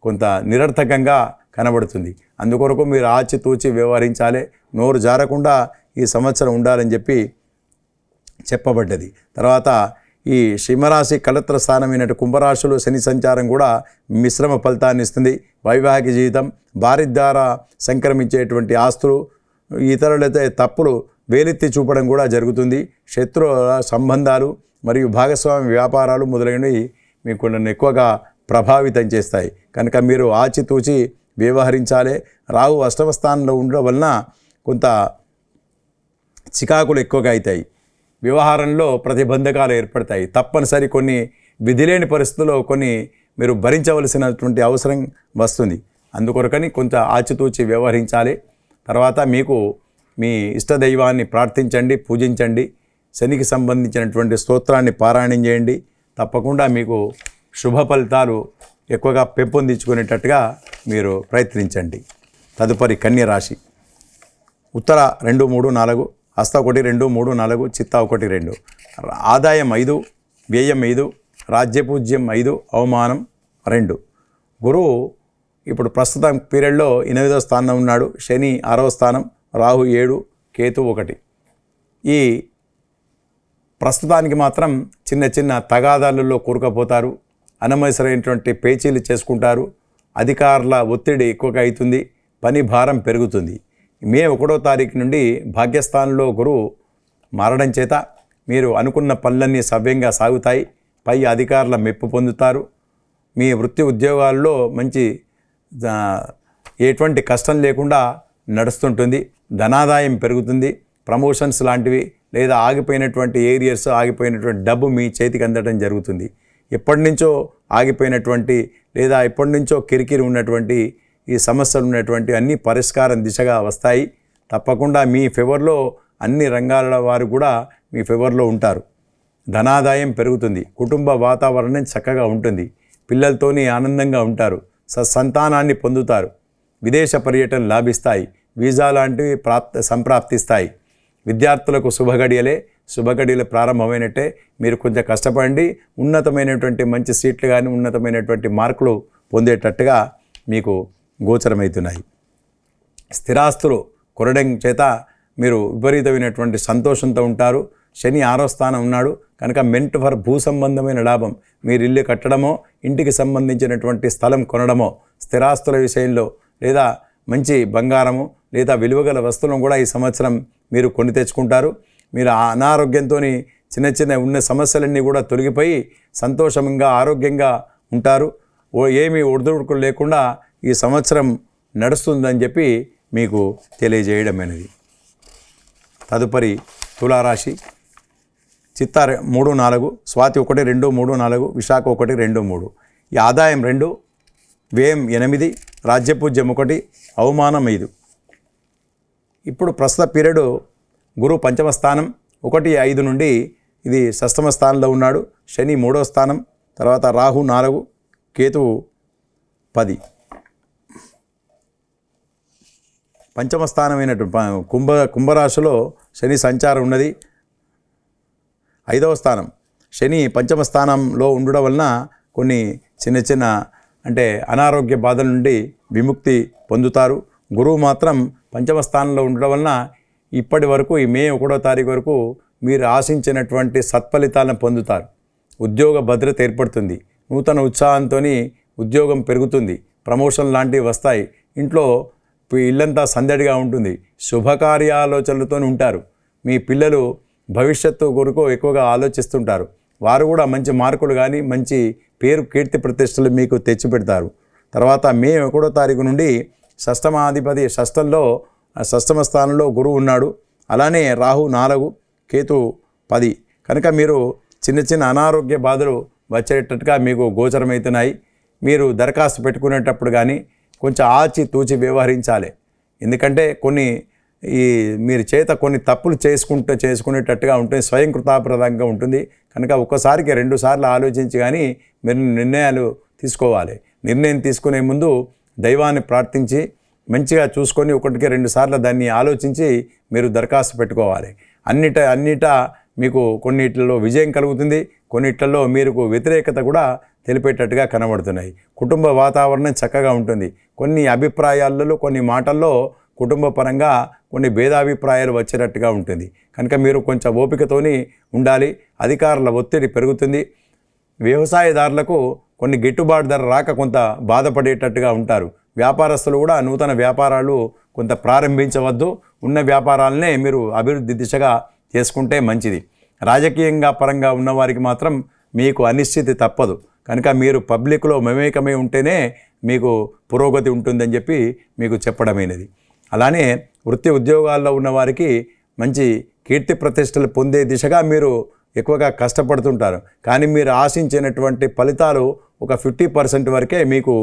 [SPEAKER 1] కొంత నిరర్థకంగా కనబడుతుంది. అందుకొరకు మీరు ఆచితూచి వ్యవహరించాలి. నోరు జారకుండా ఈ సంవత్సరం ఉండాలని చెప్పబడ్డది. తర్వాత ఈ సింహరాశి కళత్ర స్థానమైన కుంభరాశులు శని సంచారం కూడా మిశ్రమ ఫలితాన్ని ఇస్తుంది. వైవాహిక జీవితం, భార్య ద్వారా సంక్రమించేటువంటి ఆస్తులు, ఇతరులైతే తప్పులు వేలెత్తి చూపడం కూడా జరుగుతుంది. శత్రువుల సంబంధాలు మరియు భాగస్వామ్య వ్యాపారాలు మొదలైనవి మీకు ఎక్కువగా ప్రభావితం చేస్తాయి. కనుక మీరు ఆచితూచి వ్యవహరించాలి. రాహు 8వ స్థానంలో ఉండడం వలన కొంత చికాకులు ఎక్కువగా అవుతాయి. వ్యవహారంలో ప్రతిబంధకాలు ఏర్పడతాయి. తప్పనిసరి కొన్ని విధిలేని పరిస్థితుల్లో కొన్ని మీరు భరించవలసినటువంటి అవసరం వస్తుంది. అందుకొరకని కొంత ఆచితూచి వ్యవహరించాలి. తర్వాత మీకు మీ ఇష్టదైవాన్ని ప్రార్థించండి, పూజించండి. శనికి సంబంధించినటువంటి స్తోత్రాన్ని పారాయణం చేయండి. తప్పకుండా మీకు శుభ ఫలితాలు ఎక్కువగా పెంపొందించుకునేటట్టుగా మీరు ప్రయత్నించండి. తదుపరి కన్యరాశి. ఉత్తర 2, 3, 4, హస్త 1, 2, 3, 4, చిత్త 1, 2. ఆదాయం 5, వ్యయం 5, రాజ్యపూజ్యం 5, అవమానం 2. గురువు ఇప్పుడు ప్రస్తుతం పీరియడ్లో 8వ స్థానంలో ఉన్నాడు. శని 6వ స్థానం, రాహు 7, కేతు 1. ఈ ప్రస్తుతానికి మాత్రం చిన్న చిన్న తగాదాలలో కూరుకుపోతారు. అనవసరమైనటువంటి పేచీలు చేసుకుంటారు. అధికారుల ఒత్తిడి ఎక్కువగా అవుతుంది. పని భారం పెరుగుతుంది. మే 1వ తారీఖు నుండి భాగ్యస్థానంలో గురువు మారడం చేత మీరు అనుకున్న పనులన్నీ సవ్యంగా సాగుతాయి. పై అధికారుల మెప్పు పొందుతారు. మీ వృత్తి ఉద్యోగాల్లో మంచి ఎటువంటి కష్టం లేకుండా నడుస్తుంటుంది. ధనాదాయం పెరుగుతుంది. ప్రమోషన్స్ లాంటివి లేదా ఆగిపోయినటువంటి ఏరియర్స్, ఆగిపోయినటువంటి డబ్బు మీ చేతికి అందడం జరుగుతుంది. ఎప్పటి నుంచో ఆగిపోయినటువంటి లేదా ఎప్పటి నుంచో కిరికిరి ఉన్నటువంటి ఈ సమస్యలు ఉన్నటువంటి అన్ని పరిష్కారం దిశగా వస్తాయి. తప్పకుండా మీ ఫేవర్లో అన్ని రంగాల వారు కూడా మీ ఫేవర్లో ఉంటారు. ధనాదాయం పెరుగుతుంది. కుటుంబ వాతావరణం చక్కగా ఉంటుంది. పిల్లలతోని ఆనందంగా ఉంటారు. సంతానాన్ని పొందుతారు. విదేశ పర్యటన లాభిస్తాయి. వీసా లాంటివి సంప్రాప్తిస్తాయి. విద్యార్థులకు శుభగడియలు ప్రారంభమైనట్టే. మీరు కొంచెం కష్టపడండి. ఉన్నతమైనటువంటి మంచి సీట్లు కానీ ఉన్నతమైనటువంటి మార్కులు పొందేటట్టుగా మీకు గోచరమవుతున్నాయి. స్థిరాస్తులు కొనడం చేత మీరు విపరీతమైనటువంటి సంతోషంతో ఉంటారు. శని 6వ స్థానం ఉన్నాడు కనుక మెంట్ ఫర్ భూ సంబంధమైన లాభం, మీరు ఇల్లు కట్టడమో, ఇంటికి సంబంధించినటువంటి స్థలం కొనడమో, స్థిరాస్తుల విషయంలో లేదా మంచి బంగారము లేదా విలువగల వస్తువులను కూడా ఈ సంవత్సరం మీరు కొని తెచ్చుకుంటారు. మీరు అనారోగ్యంతో చిన్న ఉన్న సమస్యలన్నీ కూడా తొలగిపోయి సంతోషంగా ఆరోగ్యంగా ఉంటారు. ఏమీ ఒడిదుడుకులు లేకుండా ఈ సంవత్సరం నడుస్తుందని చెప్పి మీకు తెలియజేయడం అనేది. తదుపరి తులారాశి. చిత్తా 3, 4, స్వాతి 1, 2, 3, 4, విశాఖ 1, 2, 3. ఈ ఆదాయం 2, వ్యయం 8, రాజ్యపూజ్యం 1, అవమానం 5. ఇప్పుడు ప్రస్తుత పీరియడ్ గురు పంచమ స్థానం 1, 5 నుండి ఇది షష్టమ స్థానంలో ఉన్నాడు. శని 3వ స్థానం, తర్వాత రాహు 4, కేతువు 10. పంచమ స్థానమైనటువంటి కుంభరాశిలో శని సంచారం ఉన్నది. 5వ స్థానం శని పంచమ స్థానంలో ఉండడం వలన కొన్ని చిన్న అంటే అనారోగ్య బాధల నుండి విముక్తి పొందుతారు. గురువు మాత్రం పంచమ స్థానంలో ఉండడం వలన ఇప్పటి వరకు ఈ మే 1వ తారీఖు వరకు మీరు ఆశించినటువంటి సత్ఫలితాలను పొందుతారు. ఉద్యోగ భద్రత ఏర్పడుతుంది. నూతన ఉత్సాహంతో ఉద్యోగం పెరుగుతుంది. ప్రమోషన్ లాంటివి వస్తాయి. ఇంట్లో ఇల్లంతా సందడిగా ఉంటుంది. శుభకార్యాలోచనలతో ఉంటారు. మీ పిల్లలు భవిష్యత్తు కొరకు ఎక్కువగా ఆలోచిస్తుంటారు. వారు కూడా మంచి మార్కులు కానీ మంచి పేరు కీర్తి ప్రతిష్టలు మీకు తెచ్చిపెడతారు. తర్వాత మే 1వ తారీఖు నుండి షష్టమాధిపతి షష్టమ స్థానంలో గురువు ఉన్నాడు. అలానే రాహు 4, కేతు 10. కనుక మీరు చిన్న అనారోగ్య బాధలు వచ్చేటట్టుగా మీకు గోచరమవుతున్నాయి. మీరు దరఖాస్తు పెట్టుకునేటప్పుడు కానీ కొంచెం ఆచితూచి వ్యవహరించాలి. ఎందుకంటే మీరు కొన్ని తప్పులు చేసుకునేటట్టుగా ఉంటుంది. స్వయం కృతాపరాధంగా ఉంటుంది. కనుక ఒక్కసారికి 2 సార్లు ఆలోచించి కానీ మీరు నిర్ణయాలు తీసుకోవాలి. నిర్ణయం తీసుకునే ముందు దైవాన్ని ప్రార్థించి మంచిగా చూసుకొని 1కి 2 సార్లు దాన్ని ఆలోచించి మీరు దరఖాస్తు పెట్టుకోవాలి. అన్నిటా మీకు కొన్నిట్లలో విజయం కలుగుతుంది. కొన్నిట్లలో మీరు వ్యతిరేకత కూడా తెలిపేటట్టుగా కనబడుతున్నాయి. కుటుంబ వాతావరణం చక్కగా ఉంటుంది. కొన్ని అభిప్రాయాలలో కొన్ని మాటల్లో కుటుంబ పరంగా కొన్ని భేదాభిప్రాయాలు వచ్చేటట్టుగా ఉంటుంది. కనుక మీరు కొంచెం ఓపికతోని ఉండాలి. అధికారుల ఒత్తిడి పెరుగుతుంది. వ్యవసాయదారులకు కొన్ని గిట్టుబాటు ధర రాక కొంత బాధపడేటట్టుగా ఉంటారు. వ్యాపారస్తులు కూడా నూతన వ్యాపారాలు కొంత ప్రారంభించవద్దు. ఉన్న వ్యాపారాలనే మీరు అభివృద్ధి దిశగా చేసుకుంటే మంచిది. రాజకీయంగా పరంగా ఉన్నవారికి మాత్రం మీకు అనిశ్చితి తప్పదు. కనుక మీరు పబ్లిక్లో మమేకమై ఉంటేనే మీకు పురోగతి ఉంటుందని చెప్పి మీకు చెప్పడమైనది. అలానే వృత్తి ఉద్యోగాల్లో ఉన్నవారికి మంచి కీర్తి ప్రతిష్టలు పొందే దిశగా మీరు ఎక్కువగా కష్టపడుతుంటారు. కానీ మీరు ఆశించినటువంటి ఫలితాలు ఒక 50% వరకే మీకు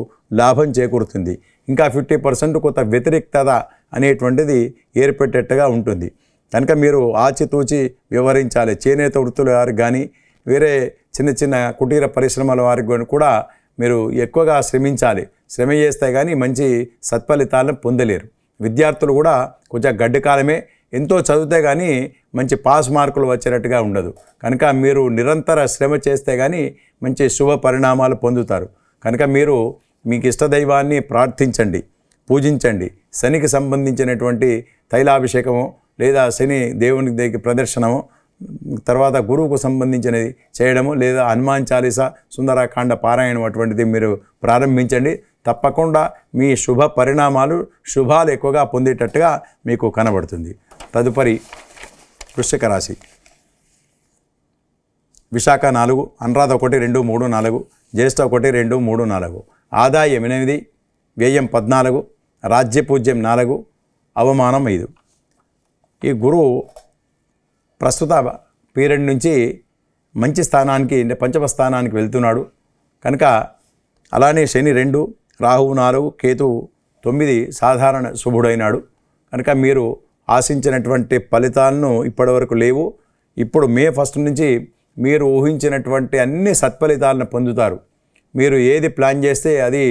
[SPEAKER 1] లాభం చేకూరుతుంది. ఇంకా 50% కొంత వ్యతిరేకత అనేటువంటిది ఏర్పడేట్టుగా ఉంటుంది. కనుక మీరు ఆచితూచి వ్యవహరించాలి. చేనేత వృత్తుల వారికి కానీ వేరే చిన్న కుటీర పరిశ్రమల వారికి కూడా మీరు ఎక్కువగా శ్రమించాలి. శ్రమ చేస్తే కానీ మంచి సత్ఫలితాలను పొందలేరు. విద్యార్థులు కూడా కొంచెం గడ్డి కాలమే, ఎంతో చదివితే కానీ మంచి పాస్ మార్కులు వచ్చేటట్టుగా ఉండదు. కనుక మీరు నిరంతర శ్రమ చేస్తే కానీ మంచి శుభ పరిణామాలు పొందుతారు. కనుక మీరు మీకు ఇష్టదైవాన్ని ప్రార్థించండి, పూజించండి. శనికి సంబంధించినటువంటి తైలాభిషేకము లేదా శని దేవుని దగ్గర ప్రదర్శనము, తర్వాత గురువుకు సంబంధించినది చేయడము లేదా హనుమాన్ చాలీసా, సుందరకాండ పారాయణం అటువంటిది మీరు ప్రారంభించండి. తప్పకుండా మీ శుభ పరిణామాలు శుభాలు ఎక్కువగా పొందేటట్టుగా మీకు కనబడుతుంది. తదుపరి వృశ్చిక రాశి. విశాఖ 4, అనురాధ 1, 2, 3, 4, జ్యేష్ఠ 1, 2, 3, 4, ఆదాయం 8, వ్యయం 14, రాజ్యపూజ్యం 4, అవమానం 5. ఈ గురువు ప్రస్తుత పీరియడ్ నుంచి మంచి స్థానానికి అంటే పంచమ స్థానానికి వెళ్తున్నాడు కనుక, అలానే శని 2, రాహువు 4, కేతువు 9 సాధారణ శుభుడైనాడు కనుక మీరు ఆశించినటువంటి ఫలితాలను ఇప్పటివరకు లేవు. ఇప్పుడు మే 1 నుంచి మీరు ఊహించినటువంటి అన్ని సత్ఫలితాలను పొందుతారు. మీరు ఏది ప్లాన్ చేస్తే అది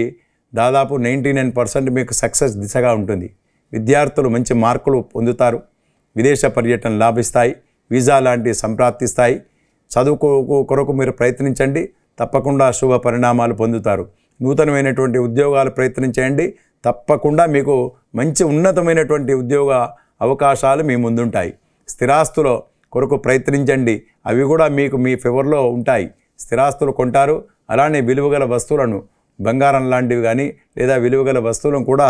[SPEAKER 1] దాదాపు 99% మీకు సక్సెస్ దిశగా ఉంటుంది. విద్యార్థులు మంచి మార్కులు పొందుతారు. విదేశ పర్యటన లాభిస్తాయి. వీసా లాంటివి సంప్రాప్తిస్తాయి. చదువు కొరకు మీరు ప్రయత్నించండి, తప్పకుండా శుభ పరిణామాలు పొందుతారు. నూతనమైనటువంటి ఉద్యోగాలు ప్రయత్నించండి, తప్పకుండా మీకు మంచి ఉన్నతమైనటువంటి ఉద్యోగ అవకాశాలు మీ ముందుంటాయి. స్థిరాస్తుల కొరకు ప్రయత్నించండి, అవి కూడా మీకు మీ ఫేవర్లో ఉంటాయి. స్థిరాస్తులు కొంటారు. అలానే విలువగల వస్తువులను, బంగారం లాంటివి కానీ లేదా విలువగల వస్తువులను కూడా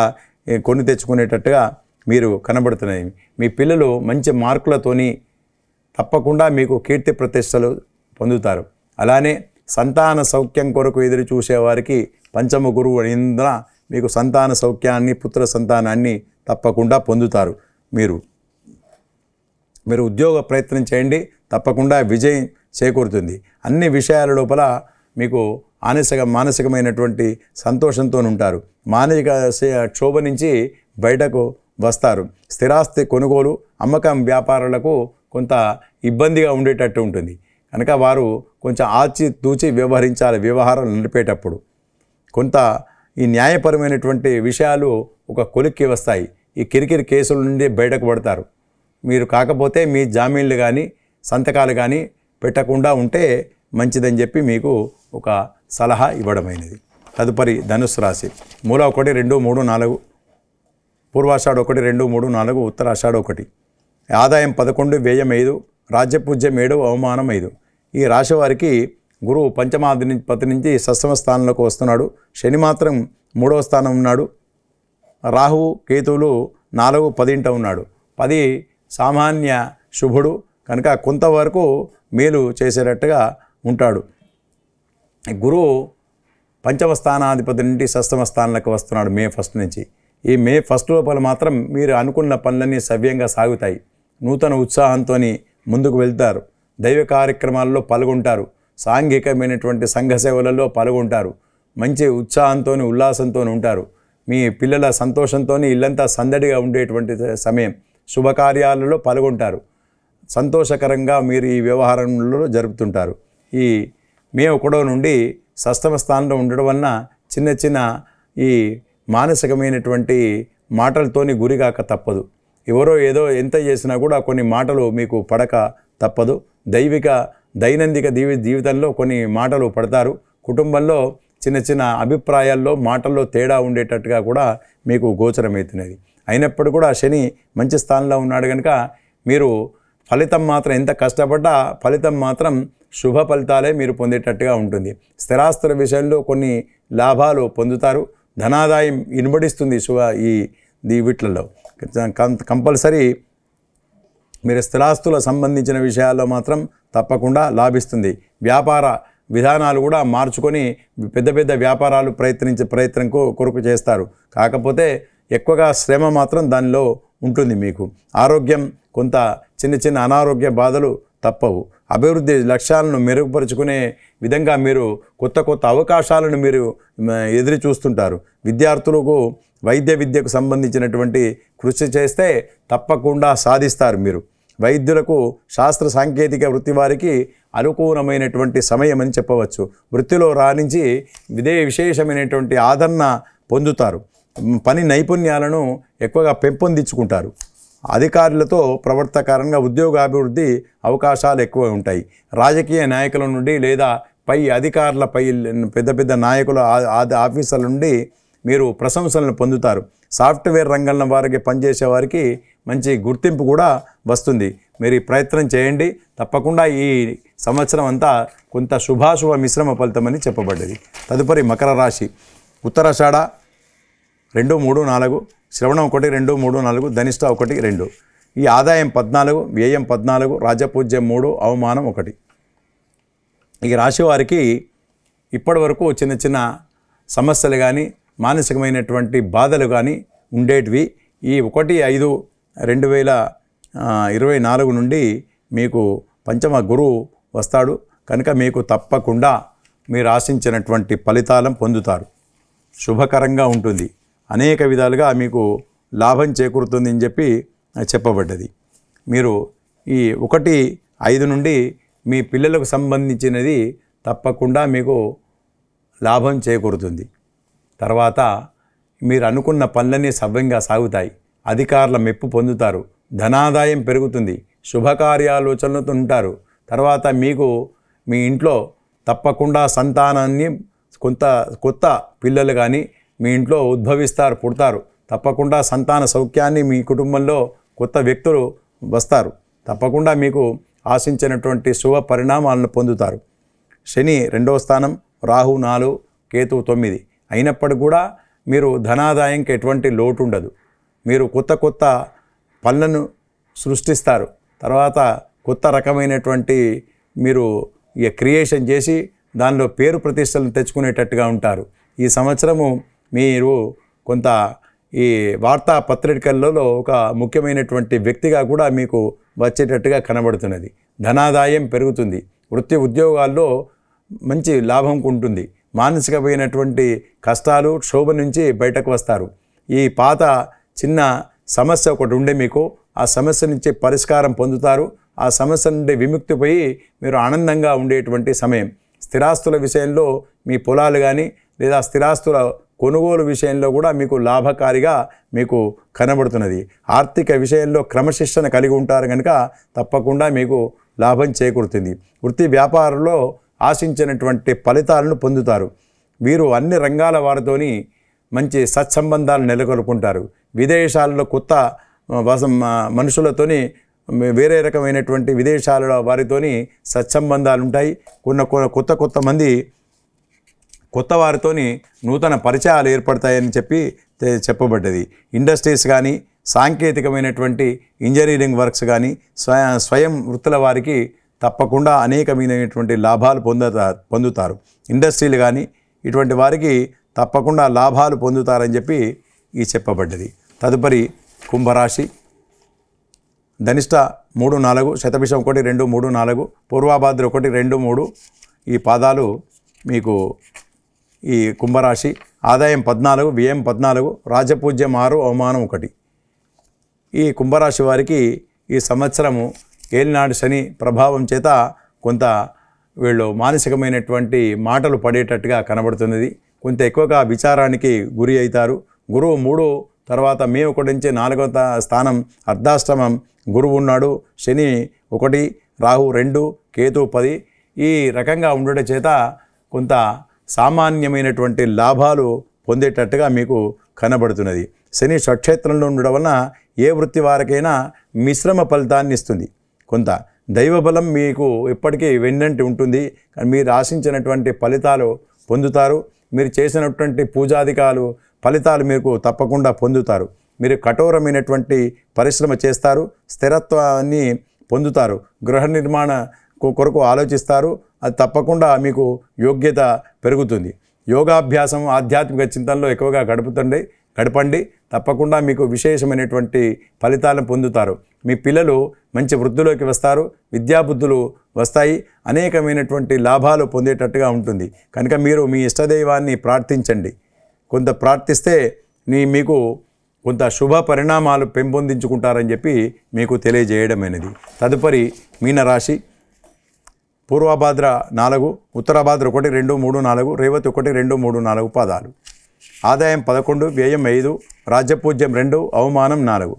[SPEAKER 1] కొని తెచ్చుకునేటట్టుగా మీరు కనబడుతున్నాయి. మీ పిల్లలు మంచి మార్కులతోని తప్పకుండా మీకు కీర్తి ప్రతిష్టలు పొందుతారు. అలానే సంతాన సౌఖ్యం కొరకు ఎదురు చూసేవారికి పంచమ గురువు అయినందున మీకు సంతాన సౌఖ్యాన్ని, పుత్ర సంతానాన్ని తప్పకుండా పొందుతారు. మీరు ఉద్యోగ ప్రయత్నం చేయండి, తప్పకుండా విజయం చేకూరుతుంది. అన్ని విషయాల లోపల మీకు మానసికమైనటువంటి సంతోషంతో ఉంటారు. మానసిక క్షోభ నుంచి బయటకు వస్తారు. స్థిరాస్తి కొనుగోలు, అమ్మకం వ్యాపారాలకు కొంత ఇబ్బందిగా ఉండేటట్టు ఉంటుంది కనుక వారు కొంచెం ఆచితూచి వ్యవహరించాలి. వ్యవహారం నడిపేటప్పుడు కొంత ఈ న్యాయపరమైనటువంటి విషయాలు ఒక కొలిక్కి వస్తాయి. ఈ కిరికిరి కేసుల నుండి బయటకు పడతారు. మీరు కాకపోతే మీ జామీన్లు కానీ సంతకాలు కానీ పెట్టకుండా ఉంటే మంచిదని చెప్పి మీకు ఒక సలహా ఇవ్వడమైనది. తదుపరి ధనుస్సు రాశి. మూల 1, 2, 3, 4, పూర్వాషాఢ 1, 2, 3, 4, ఉత్తరాషాఢ 1, ఆదాయం 11, వ్యయం 5, రాజ్యపూజ్యం 7, అవమానం 5. ఈ రాశి వారికి గురువు పంచమాధిపతి నుంచి షష్టమ స్థానంలోకి వస్తున్నాడు. శని మాత్రం 3వ స్థానం ఉన్నాడు. రాహువు కేతువులు 4, 10 ఉన్నాడు. 10 సామాన్య శుభుడు కనుక కొంతవరకు మేలు చేసేటట్టుగా ఉంటాడు. గురువు పంచమ స్థానాధిపతి నుండి షష్టమ స్థానంలోకి వస్తున్నాడు మే 1 నుంచి. ఈ మే 1 లోపల మాత్రం మీరు అనుకున్న పనులన్నీ సవ్యంగా సాగుతాయి. నూతన ఉత్సాహంతో ముందుకు వెళ్తారు. దైవ కార్యక్రమాల్లో పాల్గొంటారు. సాంఘికమైనటువంటి సంఘ సేవలలో పాల్గొంటారు. మంచి ఉత్సాహంతో ఉల్లాసంతో ఉంటారు. మీ పిల్లల సంతోషంతో ఇల్లంతా సందడిగా ఉండేటువంటి సమయం. శుభకార్యాలలో పాల్గొంటారు. సంతోషకరంగా మీరు ఈ వ్యవహారంలో జరుపుతుంటారు. ఈ మే 1 నుండి షష్టమ స్థానంలో ఉండడం వలన చిన్న చిన్న ఈ మానసికమైనటువంటి మాటలతోని గురిగాక తప్పదు. ఎవరో ఏదో ఎంత చేసినా కూడా కొన్ని మాటలు మీకు పడక తప్పదు. దైనందిక జీవితంలో కొన్ని మాటలు పడతారు. కుటుంబంలో చిన్న చిన్న అభిప్రాయాల్లో మాటల్లో తేడా ఉండేటట్టుగా కూడా మీకు గోచరమవుతున్నది. అయినప్పుడు కూడా శని మంచి స్థానంలో ఉన్నాడు కనుక మీరు ఫలితం మాత్రం ఎంత కష్టపడ్డా ఫలితం మాత్రం శుభ ఫలితాలే మీరు పొందేటట్టుగా ఉంటుంది. స్థిరాస్తుల విషయంలో కొన్ని లాభాలు పొందుతారు. ధనాదాయం ఇనుబడిస్తుంది ఈ వీటిలలో కంపల్సరీ మీరు స్థిరాస్తుల సంబంధించిన విషయాల్లో మాత్రం తప్పకుండా లాభిస్తుంది. వ్యాపార విధానాలు కూడా మార్చుకొని పెద్ద పెద్ద వ్యాపారాలు ప్రయత్నం కొరకు చేస్తారు. కాకపోతే ఎక్కువగా శ్రమ మాత్రం దానిలో ఉంటుంది. మీకు ఆరోగ్యం కొంత చిన్న చిన్న అనారోగ్య బాధలు తప్పవు. అభివృద్ధి లక్ష్యాలను మెరుగుపరుచుకునే విధంగా మీరు కొత్త కొత్త అవకాశాలను మీరు ఎదురు చూస్తుంటారు. విద్యార్థులకు వైద్య విద్యకు సంబంధించినటువంటి కృషి చేస్తే తప్పకుండా సాధిస్తారు. మీరు వైద్యులకు శాస్త్ర సాంకేతిక వృత్తి వారికి అనుకూలమైనటువంటి సమయం అని చెప్పవచ్చు. వృత్తిలో రాణించి విశేషమైనటువంటి ఆదరణ పొందుతారు. పని నైపుణ్యాలను ఎక్కువగా పెంపొందించుకుంటారు. అధికారులతో ప్రవర్తకరంగా ఉద్యోగాభివృద్ధి అవకాశాలు ఎక్కువ ఉంటాయి. రాజకీయ నాయకుల నుండి లేదా పై అధికారుల పెద్ద పెద్ద నాయకుల ఆఫీసర్ల నుండి మీరు ప్రశంసలను పొందుతారు. సాఫ్ట్వేర్ రంగంలో వారికి పనిచేసే వారికి మంచి గుర్తింపు కూడా వస్తుంది. మీరు ఈ ప్రయత్నం చేయండి. తప్పకుండా ఈ సంవత్సరం అంతా కొంత శుభాశుభ మిశ్రమ ఫలితమని చెప్పబడ్డది. తదుపరి మకర రాశి. ఉత్తరాషాఢ 2, 3, 4, శ్రవణం 1, 2, 3, 4, ధనిష్ట 1, 2. ఈ ఆదాయం 14, వ్యయం 14, రాజపూజ్యం 3, అవమానం 1. ఈ రాశి వారికి ఇప్పటి వరకు చిన్న చిన్న సమస్యలు కానీ మానసికమైనటువంటి బాధలు కానీ ఉండేటివి ఈ 1/5/2024 నుండి మీకు పంచమ గురువు వస్తాడు కనుక మీకు తప్పకుండా మీరు ఆశించినటువంటి ఫలితాలను పొందుతారు. శుభకరంగా ఉంటుంది, అనేక విధాలుగా మీకు లాభం చేకూరుతుంది అని చెప్పి చెప్పబడ్డది. మీరు ఈ 1/5 నుండి మీ పిల్లలకు సంబంధించినది తప్పకుండా మీకు లాభం చేకూరుతుంది. తర్వాత మీరు అనుకున్న పనులన్నీ సవ్యంగా సాగుతాయి, అధికారుల మెప్పు పొందుతారు, ధనాదాయం పెరుగుతుంది, శుభకార్యాలోచనలతో ఉంటారు. తర్వాత మీకు మీ ఇంట్లో తప్పకుండా సంతానాన్ని కొత్త పిల్లలు కానీ మీ ఇంట్లో ఉద్భవిస్తారు, పుడతారు. తప్పకుండా సంతాన సౌఖ్యాన్ని మీ కుటుంబంలో కొత్త వ్యక్తులు వస్తారు. తప్పకుండా మీకు ఆశించినటువంటి శుభ పరిణామాలను పొందుతారు. శని 2వ స్థానం, రాహు 4, కేతు 9 అయినప్పటికీ కూడా మీరు ధనాదాయంకి ఎటువంటి లోటు ఉండదు. మీరు కొత్త పనులను సృష్టిస్తారు. తర్వాత కొత్త రకమైనటువంటి మీరు క్రియేషన్ చేసి దానిలో పేరు ప్రతిష్టలను తెచ్చుకునేటట్టుగా ఉంటారు. ఈ సంవత్సరము మీరు కొంత ఈ వార్తా పత్రికలలో ఒక ముఖ్యమైనటువంటి వ్యక్తిగా కూడా మీకు వచ్చేటట్టుగా కనబడుతున్నది. ధనాదాయం పెరుగుతుంది, వృత్తి ఉద్యోగాల్లో మంచి లాభం ఉంటుంది. మానసికమైనటువంటి కష్టాలు క్షోభ నుంచి బయటకు వస్తారు. ఈ పాత చిన్న సమస్య ఒకటి ఉండే మీకు ఆ సమస్య నుంచి పరిష్కారం పొందుతారు. ఆ సమస్య నుండి విముక్తి పోయి మీరు ఆనందంగా ఉండేటువంటి సమయం. స్థిరాస్తుల విషయంలో మీ పొలాలు కానీ లేదా స్థిరాస్తుల కొనుగోలు విషయంలో కూడా మీకు లాభకారిగా మీకు కనబడుతున్నది. ఆర్థిక విషయంలో క్రమశిక్షణ కలిగి ఉంటారు కనుక తప్పకుండా మీకు లాభం చేకూరుతుంది. వృత్తి వ్యాపారంలో ఆశించినటువంటి ఫలితాలను పొందుతారు. వీరు అన్ని రంగాల వారితోని మంచి సత్సంబంధాలు నెలకొల్పుకుంటారు. విదేశాలలో కొత్త మనుషులతోని వేరే రకమైనటువంటి విదేశాల వారితోని సత్సంబంధాలు ఉంటాయి. కొత్త మంది కొత్త వారితోని నూతన పరిచయాలు ఏర్పడతాయని చెప్పబడ్డది. ఇండస్ట్రీస్ కానీ సాంకేతికమైనటువంటి ఇంజనీరింగ్ వర్క్స్ కానీ స్వయం వృత్తుల వారికి తప్పకుండా అనేకమైనటువంటి లాభాలు పొందుతారు. ఇండస్ట్రీలు కానీ ఇటువంటి వారికి తప్పకుండా లాభాలు పొందుతారని చెప్పి చెప్పబడ్డది. తదుపరి కుంభరాశి. ధనిష్ట 3, 4, శతభిషం 1, 2, 3, 4, పూర్వాభాద్ర 1, 2, 3 ఈ పాదాలు మీకు ఈ కుంభరాశి. ఆదాయం 14, వ్యయం 14, రాజపూజ్యం 6, అవమానం 1. ఈ కుంభరాశి వారికి ఈ సంవత్సరము ఏలినాడు శని ప్రభావం చేత కొంత వీళ్ళు మానసికమైనటువంటి మాటలు పడేటట్టుగా కనబడుతున్నది. కొంత ఎక్కువగా విచారానికి గురి అవుతారు. గురువు 3 తర్వాత మే 1 నుంచి 4వ స్థానం అర్ధాష్టమం గురువు ఉన్నాడు. శని 1, రాహు 2, కేతు 10 ఈ రకంగా ఉండడం చేత కొంత సామాన్యమైనటువంటి లాభాలు పొందేటట్టుగా మీకు కనబడుతున్నది. శని స్వక్షేత్రంలో ఉండడం వలన ఏ వృత్తి వారికైనా మిశ్రమ ఫలితాన్ని ఇస్తుంది. కొంత దైవబలం మీకు ఎప్పటికీ వెన్నంటి ఉంటుంది. కానీ మీరు ఆశించినటువంటి ఫలితాలు పొందుతారు. మీరు చేసినటువంటి పూజాధికాలు ఫలితాలు మీకు తప్పకుండా పొందుతారు. మీరు కఠోరమైనటువంటి పరిశ్రమ చేస్తారు, స్థిరత్వాన్ని పొందుతారు, గృహ నిర్మాణ కొరకు ఆలోచిస్తారు. అది తప్పకుండా మీకు యోగ్యత పెరుగుతుంది. యోగాభ్యాసం ఆధ్యాత్మిక చింతనలో ఎక్కువగా గడపండి. తప్పకుండా మీకు విశేషమైనటువంటి ఫలితాలను పొందుతారు. మీ పిల్లలు మంచి వృద్ధిలోకి వస్తారు, విద్యాబుద్ధులు వస్తాయి, అనేకమైనటువంటి లాభాలు పొందేటట్టుగా ఉంటుంది. కనుక మీరు మీ ఇష్టదైవాన్ని ప్రార్థించండి. కొంత ప్రార్థిస్తే మీకు కొంత శుభ పరిణామాలు పెంపొందించుకుంటారని చెప్పి మీకు తెలియజేయడమైనది. తదుపరి మీనరాశి. పూర్వభాద్ర 4, ఉత్తరభాద్ర 1, 2, 3, 4, రేవతి 1, 2, 3, 4 పాదాలు. ఆదాయం 11, వ్యయం 5, రాజ్యపూజ్యం 2, అవమానం 4.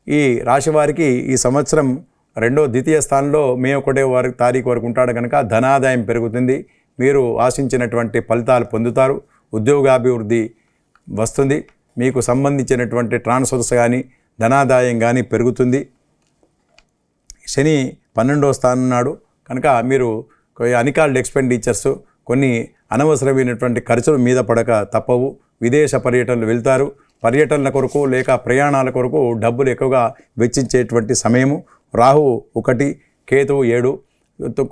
[SPEAKER 1] ఈ రాశి వారికి ఈ సంవత్సరం ద్వితీయ స్థానంలో మే 1వ తారీఖు వరకు ఉంటాడు కనుక ధనాదాయం పెరుగుతుంది. మీరు ఆశించినటువంటి ఫలితాలు పొందుతారు. ఉద్యోగాభివృద్ధి వస్తుంది. మీకు సంబంధించినటువంటి ట్రాన్స్ఫర్స్ కానీ ధనాదాయం కానీ పెరుగుతుంది. శని 12వ స్థానం నాడు కనుక మీరు అన్కాల్డ్ ఎక్స్పెండిచర్స్ కొన్ని అనవసరమైనటువంటి ఖర్చులు మీద పడక తప్పవు. విదేశ పర్యటనలు వెళ్తారు. పర్యటనల కొరకు లేక ప్రయాణాల కొరకు డబ్బులు ఎక్కువగా వెచ్చించేటువంటి సమయము. రాహు 1, కేతువు 7.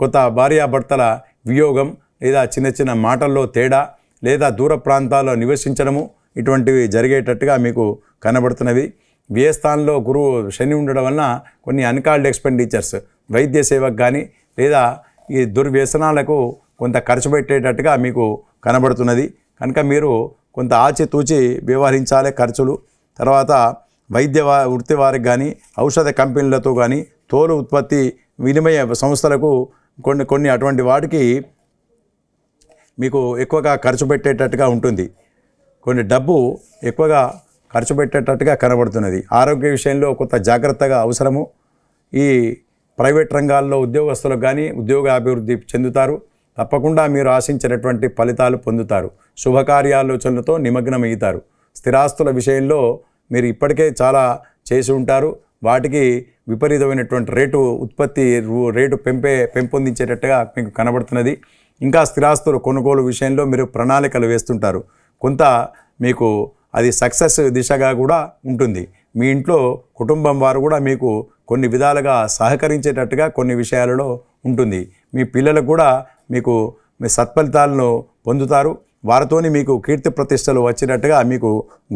[SPEAKER 1] కొత్త భార్యాభర్తల వియోగం లేదా చిన్న చిన్న మాటల్లో తేడా లేదా దూర ప్రాంతాల్లో నివసించడము ఇటువంటివి జరిగేటట్టుగా మీకు కనబడుతున్నవి. వ్యయస్థానంలో గురువు శని ఉండడం వలన కొన్ని అన్కాల్డ్ ఎక్స్పెండిచర్స్ వైద్య సేవకు కానీ లేదా ఈ దుర్వ్యసనాలకు కొంత ఖర్చు పెట్టేటట్టుగా మీకు కనబడుతున్నది. కనుక మీరు కొంత ఆచితూచి వ్యవహరించాలి ఖర్చులు. తర్వాత వైద్య వృత్తి వారికి కానీ ఔషధ కంపెనీలతో కానీ తోలు ఉత్పత్తి వినిమయ సంస్థలకు కొన్ని అటువంటి వాటికి మీకు ఎక్కువగా ఖర్చు పెట్టేటట్టుగా ఉంటుంది. కొన్ని డబ్బు ఎక్కువగా ఖర్చు పెట్టేటట్టుగా కనబడుతున్నది. ఆరోగ్య విషయంలో కొంత జాగ్రత్తగా అవసరము. ఈ ప్రైవేట్ రంగాల్లో ఉద్యోగస్తులకు కానీ ఉద్యోగాభివృద్ధి చెందుతారు. తప్పకుండా మీరు ఆశించినటువంటి ఫలితాలు పొందుతారు. శుభకార్యాలోచనలతో నిమగ్నమవుతారు. స్థిరాస్తుల విషయంలో మీరు ఇప్పటికే చాలా చేసి ఉంటారు. వాటికి విపరీతమైనటువంటి రేటు పెంపొందించేటట్టుగా మీకు కనబడుతున్నది. ఇంకా స్థిరాస్తులు కొనుగోలు విషయంలో మీరు ప్రణాళికలు వేస్తుంటారు. కొంత మీకు అది సక్సెస్ దిశగా కూడా ఉంటుంది. మీ ఇంట్లో కుటుంబం వారు కూడా మీకు కొన్ని విధాలుగా సహకరించేటట్టుగా కొన్ని విషయాలలో ఉంటుంది. మీ పిల్లలకు కూడా మీకు మీ సత్ఫలితాలను పొందుతారు. వారితోని మీకు కీర్తి ప్రతిష్టలు వచ్చినట్టుగా మీకు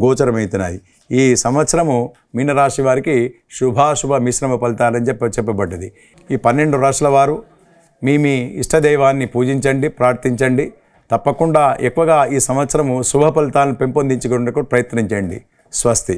[SPEAKER 1] గోచరమవుతున్నాయి. ఈ సంవత్సరము మీనరాశి వారికి శుభాశుభ మిశ్రమ ఫలితాలని చెప్పబడ్డది. ఈ 12 రాశుల వారు మీ ఇష్టదైవాన్ని పూజించండి, ప్రార్థించండి. తప్పకుండా ఎక్కువగా ఈ సంవత్సరము శుభ ఫలితాలను పెంపొందించుకునేందుకు ప్రయత్నించండి. స్వస్తి.